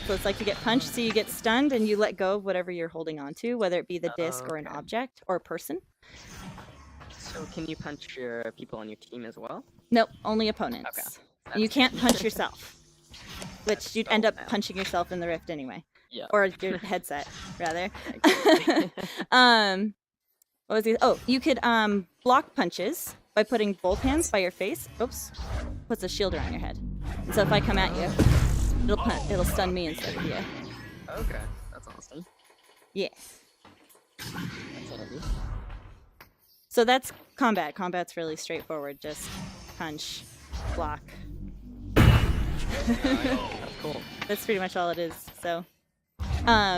So it's like you get punched, so you get stunned, and you let go of whatever you're holding on to, whether it be the disc or an Okay. object or a person. So can you punch your people on your team as well? Nope, only opponents. Okay. And you can't punch yourself, which you'd end up bad. punching yourself in the rift anyway. Yeah. Or your headset, rather. Exactly. What was the? Oh, you could block punches by putting both hands by your face. Oops, puts a shield around your head. And so if I come at you, it'll stun me instead of you. Okay, that's awesome. Yeah. That's handy. So that's combat. Combat's really straightforward. Just punch, block. That's cool. That's pretty much all it is. So,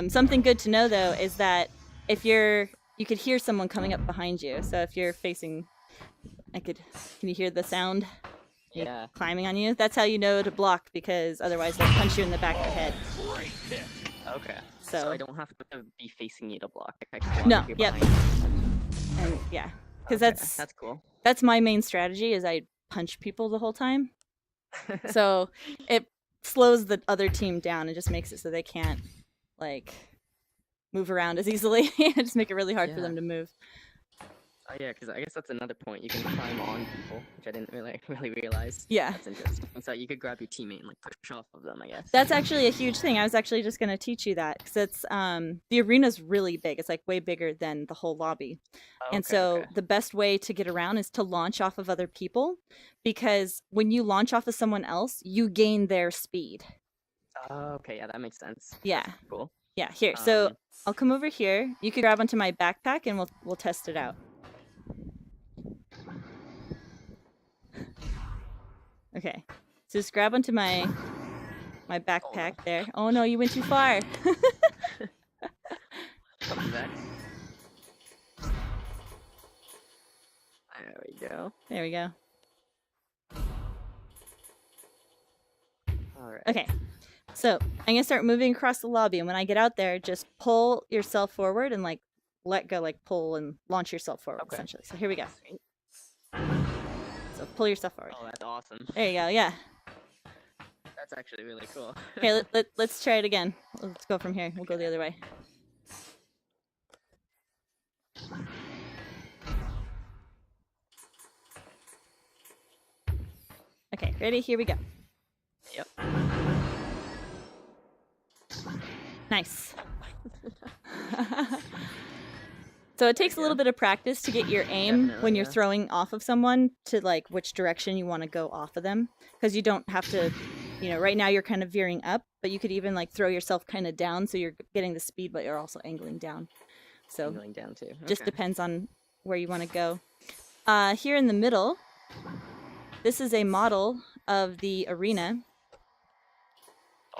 something good to know though is that if you could hear someone coming up behind you. So if you're facing, can you hear the sound? Yeah. Climbing on you. That's how you know to block, because otherwise they'll punch you in the back of the head. Great hit. Okay. So- I don't have to be facing you to block. I can block No, if you're yep. behind. And yeah, because Okay, that's cool. that's my main strategy. Is I punch people the whole time. So it slows the other team down and just makes it so they can't like move around as easily. Just make it really hard for Yeah. them to move. Oh yeah, because I guess that's another point. You can climb on people, which I didn't really realize. Yeah. That's interesting. So you could grab your teammate and like push off of them, I guess. That's actually a huge thing. I was actually just going to teach you that, because it's the arena's really big. It's like way bigger than the whole lobby. And Okay, so okay. the best way to get around is to launch off of other people, because when you launch off of someone else, you gain their speed. Oh, okay, yeah, that makes sense. Yeah. Cool. Yeah, here. So Um, I'll come over here. You can grab onto my backpack and we'll test it out. Okay. So just grab onto my backpack there. Oh no, you went too far. Coming back. There we go. There we go. All right. Okay. So I'm gonna start moving across the lobby, and when I get out there, just pull yourself forward and like let go, like pull and launch yourself forward, Okay. essentially. So here we go. Sweet. So So pull yourself forward. Oh, that's awesome. There you go. Yeah. That's actually really cool. Okay, let's try it again. Let's go from here. We'll go the other way. Okay, ready? Here we go. Yep. Nice. So it takes a little bit of practice to get your aim Definitely, when you're yeah. throwing off of someone to like which direction you want to go off of them, because you don't have to, you know, right now you're kind of veering up, but you could even like throw yourself kind of down so you're getting the speed but you're also angling down. So Going down too. just Okay. depends on where you want to go. Here in the middle, this is a model of the arena.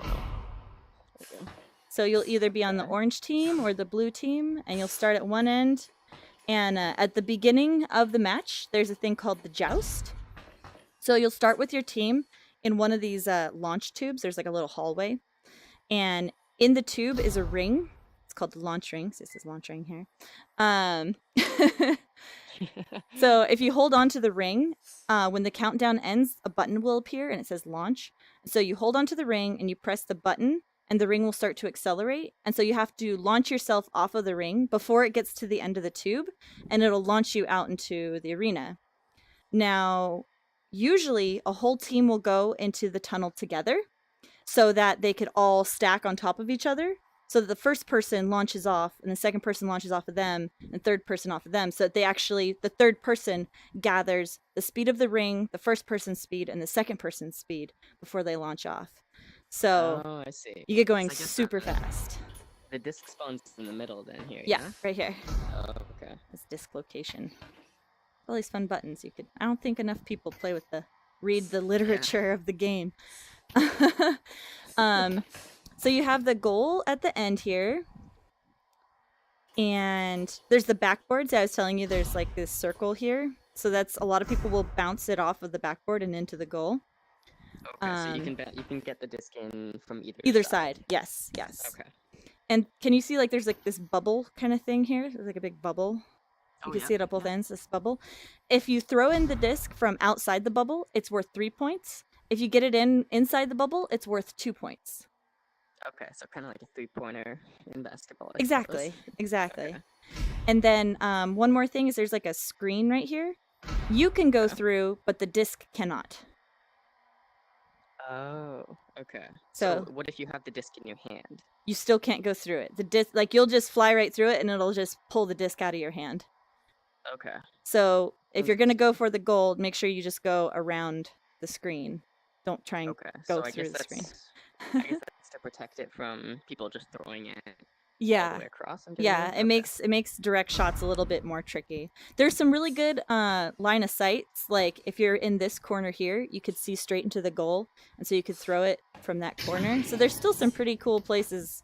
Okay. So you'll either be on the orange team or the blue team, and you'll start at one end. And at the beginning of the match, there's a thing called the joust. So you'll start with your team in one of these launch tubes. There's like a little hallway. And in the tube is a ring. It's called the launch ring. So this is launch ring here. So if you hold on to the ring, when the countdown ends, a button will appear and it says launch. So you hold on to the ring and you press the button and the ring will start to accelerate. And so you have to launch yourself off of the ring before it gets to the end of the tube, and it'll launch you out into the arena. Now, usually a whole team will go into the tunnel together so that they could all stack on top of each other. So that the first person launches off and the second person launches off of them and third person off of them. So that they actually, the third person gathers the speed of the ring, the first person's speed, and the second person's speed before they launch off. So Oh, I see. you get going So I guess super fast. The disc spawns in the middle then here. Yeah, right here. Oh, okay. It's disc location. All these fun buttons you could. I don't think enough people play with the read the literature of the game. So you have the goal at the end here. And there's the backboards. I was telling you there's like this circle here. So that's a lot of people will bounce it off of the backboard and into the goal. Okay, so you can get the disc in from Either side. Yes, yes. Okay. And can you see like there's like this bubble kind of thing here? There's like a big bubble. You Oh, can yeah, see it at both ends, this bubble. If you throw in the disc from outside the bubble, it's worth 3 points. If you get it inside the bubble, it's worth 2 points. Okay, so kind of like a 3-pointer in basketball. I Exactly, suppose. exactly. Okay. And then one more thing is there's like a screen right here. You can go through, but the disc cannot. Oh, okay. So- So what if you have the disc in your hand? You still can't go through it. The disc, like you'll just fly right through it and it'll just pull the disc out of your hand. Okay. So if you're gonna go for the gold, make sure you just go around the screen. Don't try and Okay. go so I through guess the screen. I guess that's to protect it from people just throwing it all Yeah. the way across. I'm getting Yeah, it? it makes direct shots a little bit more tricky. There's some really good line of sights. Like if you're in this corner here, you could see straight into the goal, and so you could throw it from that corner. So there's still some pretty cool places,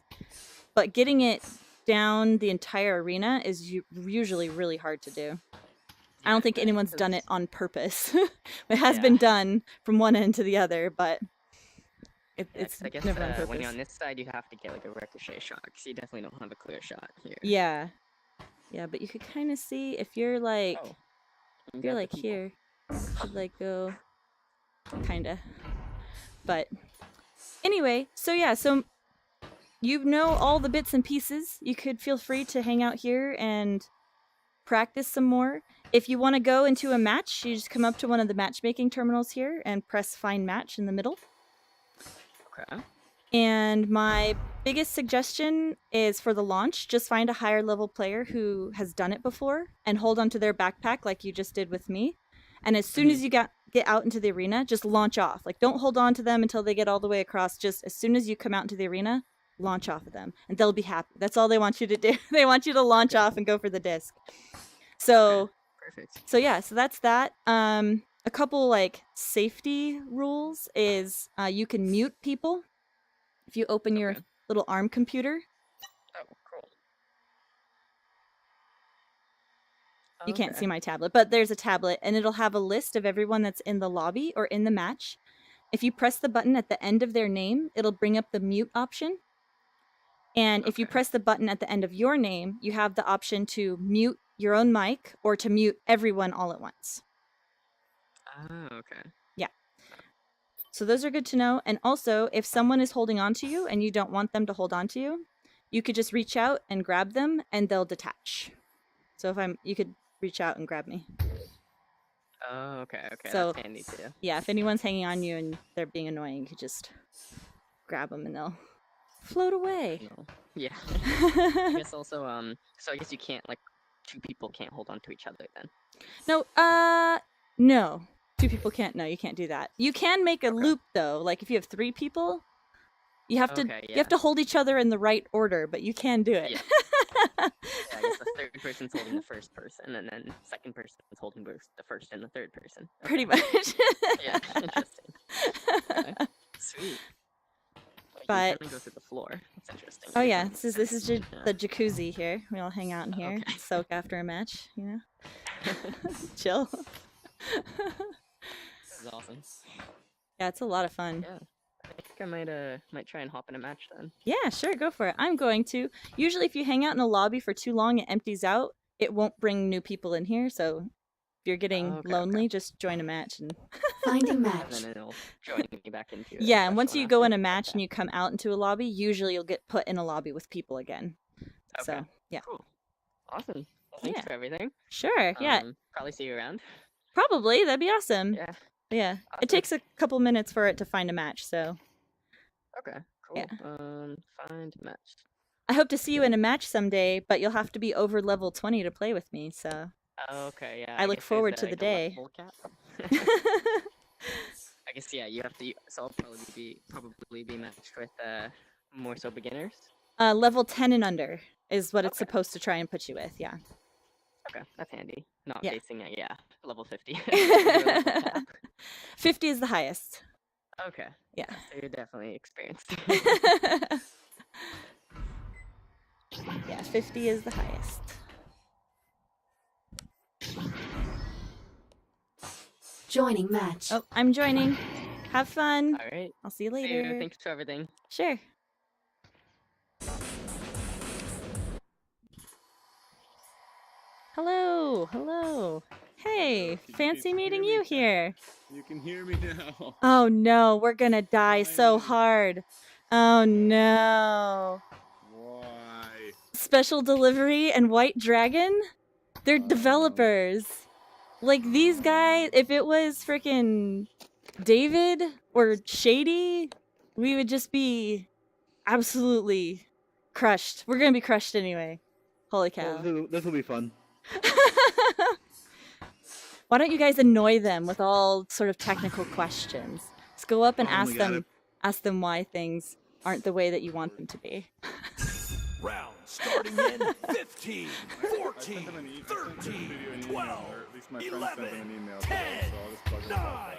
but getting it down the entire arena is usually really hard to do. I don't think anyone's done it on purpose. It has been done from one end to the other, but it's I guess never on purpose. when you're on this side, you have to get like a ricochet shot because you definitely don't have a clear shot here. Yeah, yeah, but you could kind of see if you're like. Oh. If you're like here, you could like go kinda. But anyway, so yeah, so you know all the bits and pieces. You could feel free to hang out here and practice some more. If you want to go into a match, you just come up to one of the matchmaking terminals here and press find match in the middle. Okay. And my biggest suggestion is for the launch, just find a higher level player who has done it before and hold onto their backpack like you just did with me. And as soon as you get out into the arena, just launch off. Like don't hold on to them until they get all the way across. Just as soon as you come out into the arena, launch off of them and they'll be happy. That's all they want you to do. They want you to launch off and go for the disc. So Perfect. so yeah, so that's that. A couple like safety rules is you can mute people if you open your little ARM computer. Oh, cool. You can't see my tablet, but there's a tablet and it'll have a list of everyone that's in the lobby or in the match. If you press the button at the end of their name, it'll bring up the mute option. And if you press the button at the end of your name, you have the option to mute your own mic or to mute everyone all at once. Oh, okay. So those are good to know. And also, if someone is holding on to you and you don't want them to hold on to you, you could just reach out and grab them and they'll detach. So you could reach out and grab me. Oh, okay, okay. So- That's handy too. Yeah, if anyone's hanging on you and they're being annoying, you could just grab them and they'll float away. No. Yeah. I guess also, so I guess you can't, like, two people can't hold on to each other then. No. Two people can't. No, you can't do that. You can make a loop though. Like if you have 3 people, you have to Okay, you have to hold each other in the right order, but you can do it. Yeah. Yeah, I guess the third person's holding the first person, and then second person's holding the first and the third person. Okay. Pretty much. Yeah, interesting. Okay. Sweet. Like, But- you kinda go through the floor. That's interesting. Oh yeah, this is Yeah. the jacuzzi here. We all hang out in here, Okay. soak after a match, you know. Chill. This is awesome. Yeah, it's a lot of fun. Yeah. I think I might try and hop in a match then. Yeah, sure, go for it. I'm going to. Usually if you hang out in a lobby for too long, it empties out. It won't bring new people in here, so if you're getting Oh, okay, lonely, just join a match and Finding And match. then it'll join me back into a yeah, and fresh once one you go after. in a match Okay. and you come out into a lobby, usually you'll get put in a lobby with people again. So, Okay. yeah. Cool. Awesome. Well, thanks Yeah. for everything. Sure, yeah. Probably see you around. Probably, that'd be awesome. Yeah. Yeah. Awesome. It takes a couple minutes for it to find a match, so Okay. Cool. Yeah. Find match. I hope to see you in a match someday, but you'll have to be over level 20 to play with me, so. Okay. Yeah. I look guess there's forward to the like, a day. level cap. I guess yeah. You have to. So I'll probably be matched with more so beginners. Level 10 and under is what it's Okay. supposed to try and put you with, yeah. Okay, that's handy. Not Yeah. facing it. Yeah. Level 50. Your level cap. 50 is the highest. Okay. Yeah. So you're definitely experienced. Yeah, 50 is the highest. Joining match. Oh, I'm joining. Have fun. All right. I'll see you See later. you. Thanks for everything. Sure. Hello, hello. Hey, fancy meeting you here. You can hear me now. Oh no, we're gonna die so hard. Oh no. Why? Special Delivery and White Dragon? They're developers. Like these guys, if it was frickin' David or Shady, we would just be absolutely crushed. We're gonna be crushed anyway. Holy cow. This will be fun. Why don't you guys annoy them with all sort of technical questions? Just go up and Oh my ask God, ask them why things aren't the way that you want them to be. Round starting in 15, I 14, sent them an email, 13, 12, or at least my friend sent them 11, an email. 10, So I'll just plug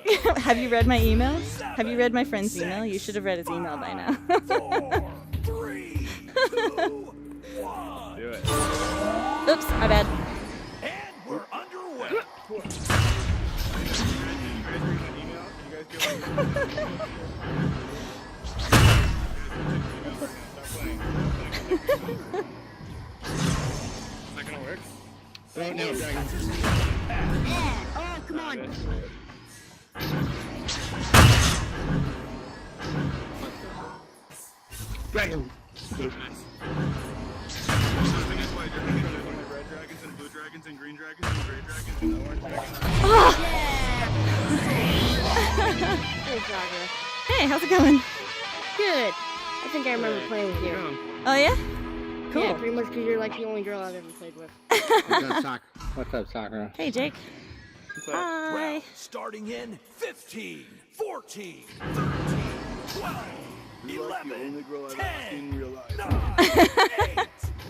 it 9, Have you read my emails? Have you read my friend's email? You should have read his email by now. 4, 3, 2, 1. Do it. Oops, my bad. And we're underway. You guys read my email? You guys get like... Stop playing. It's not gonna work? Oh no, Dragon. Oh, come on! Dragon. Nice. So the thing is why there's only red dragons and blue dragons and green dragons and gray dragons and orange dragons. Hey, Saga. Hey, how's it going? Good. I think I remember playing with you. Oh yeah? Cool. Yeah, pretty much because you're like the only girl I've ever played with. What's up, Sakura? Hey, Jake. What's up? Hi. Round starting in 15, 14, 13, 12, You're like the 11, only girl I've 10, ever seen in real life. 9, 8,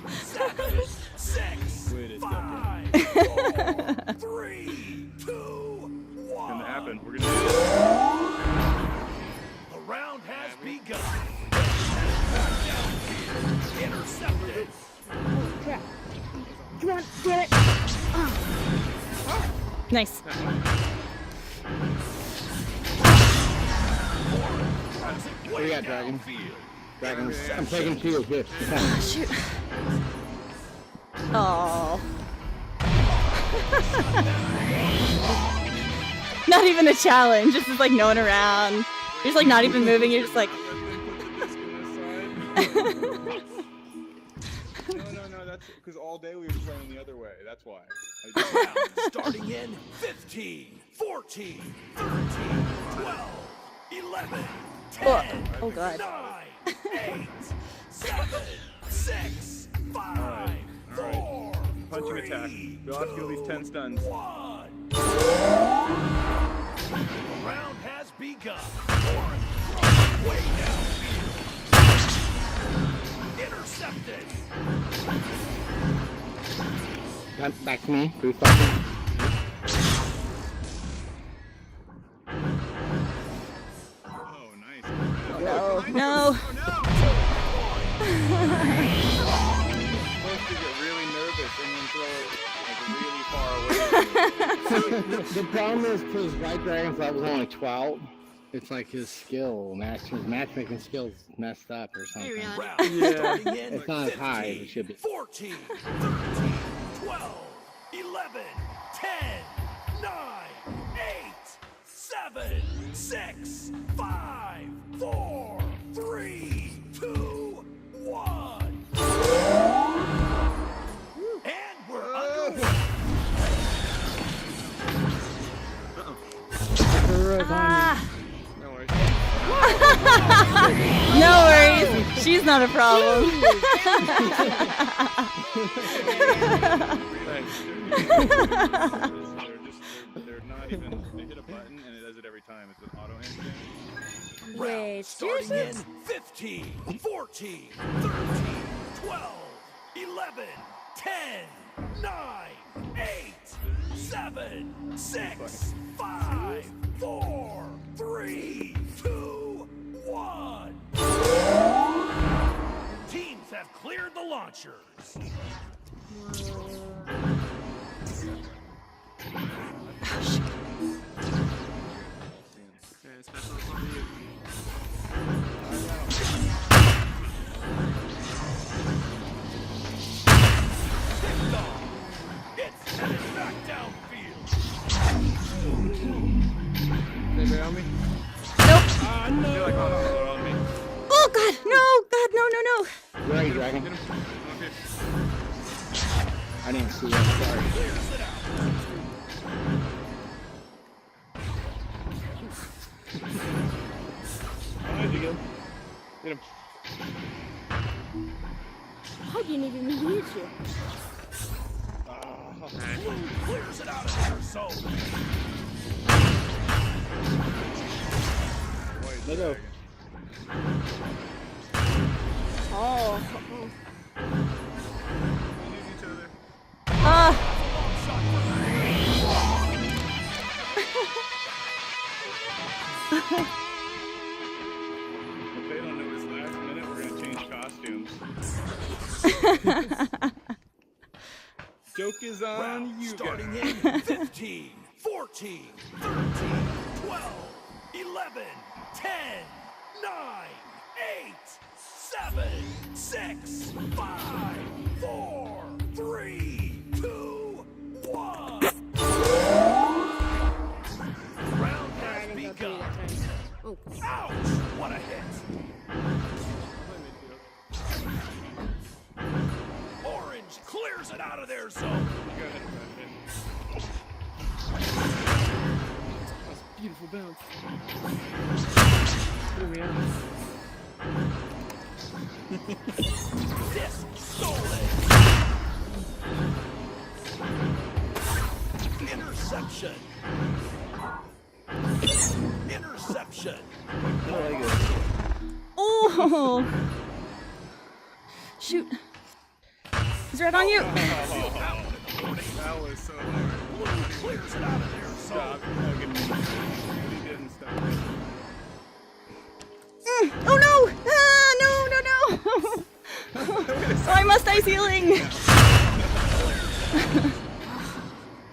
7, 6, Wait a 5, 4, 3, 2, 1. It's gonna happen. We're gonna do it. The round has begun. Intercepted. Crap. Come on, get it. Nice. What do you got, Dragon? Field. Dragon. I'm taking shield. Here. Shoot. Oh. Not even a challenge. Just is like no one around. You're just like not even moving. You're just like. No, that's because all day we were playing the other way. That's why. Round starting in 15, 14, 13, 12, 11, 10, Oh god. 9, 8, 7, 6, 5, 4, Punching attack. We'll have to do at least 10 stuns. 1. The round has begun. Warren throws way downfield. Intercepted. Back to me. Boost button. Oh, nice. No. No. Supposed to get really nervous and then throw it like really far away. The problem is because White Dragon's level is only 12. It's like his skill, matchmaking skills messed up or something. Round starting in It's not as high as it 15, should be. 14, 13, 12, 11, 10, 9, 8, 7, 6, 5, 4, 3, 2, 1. And we're underway. Ah. No worries. No worries. She's not a problem. They're not even, they hit a button and it does it every time. It's an auto engine. Round starting in 15, 14, 13, 12, 11, 10, 9, 8, 7, 6, 5, 4, 3, 2, 1. Teams have cleared the launchers. Okay, special for you. Picked off. It's headed back downfield. Anybody on me? Nope. I feel like they're on me. Oh god. No. God. No. Where are you, Dragon? Get him. Okay. I didn't see that. Sorry. Clears it out. Behind you, Gil. Get him. I didn't even mean to hit you. Blue clears it out of their zone. White Let go. dragon. Oh. We use each other. Ah. If they don't know this last minute, we're gonna change costumes. Joke is on Round you starting guys. in 15, 14, 13, 12, 11, 10, 9, 8, 7, 6, 5, 4, 3, 2, 1. Round has begun. Oh. Ouch! What a hit! Orange clears it out of their zone. Go ahead, Brad. That's a beautiful bounce. Put me out. Disc stolen. Interception. Interception. Oh. Shoot. He's right on you. That was so hard. Blue clears it out of their Stop zone. hugging me. He didn't stop. Oh no! No! Why must I healing?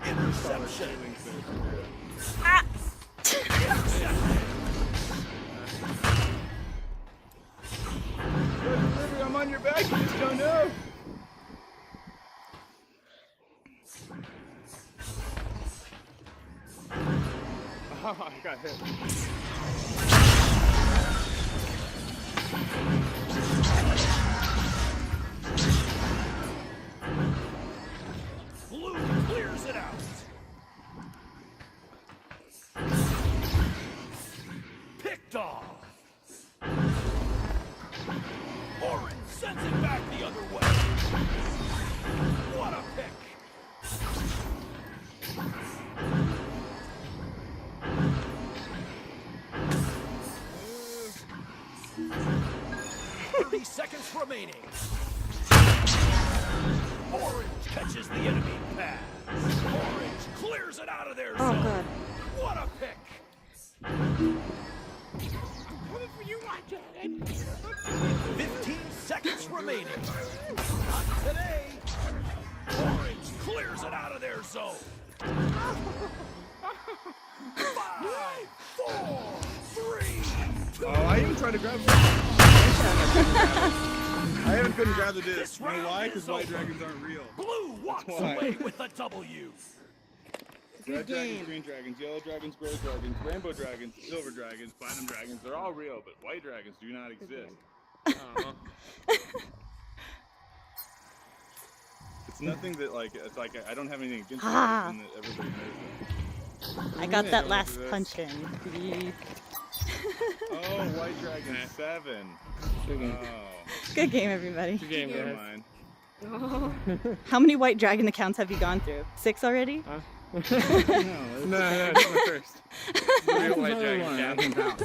Interception. Ah. River, I'm on your back. You just don't know. got hit. Blue clears it out. Picked off. Orange sends it back the other way. What a pick. Seconds remaining. Orange catches the enemy pass. Orange clears it out of their zone. Oh god. What a pick! I'm coming for you, my dad. 15 seconds remaining. Not today. Orange clears it out of their zone. 5, 4, 3, 2. Oh, I even tried to grab I haven't couldn't grab the disc. You know why? Because white dragons aren't real. Blue walks away with the W. Red dragons, green dragons, yellow dragons, gray dragons, rainbow dragons, silver dragons, platinum dragons, they're all real, but white dragons do not exist. It's nothing that, like, it's like I don't have anything against it, and that everybody knows that. I got that last punch in. Oh, white dragon 7. Oh. Good game, everybody. Good game, Never guys. mind. How many white dragon accounts have you gone through? 6 already? No, it's the first. Real white dragon count.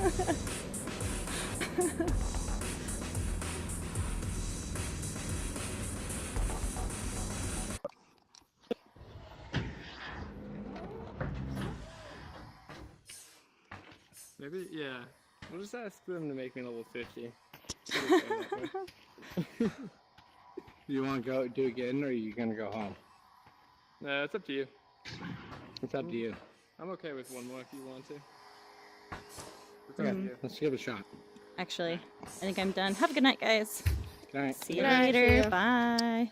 Maybe, yeah. We'll just ask them to make me level 50. You want to go do again, or are you gonna go home? No, it's up to you. It's up to you. I'm okay with one more if you want to. It's Okay, up to you. let's give it a shot. Actually, I think I'm done. Have a good night, guys. Good night. See you Good night, later. see ya. Bye.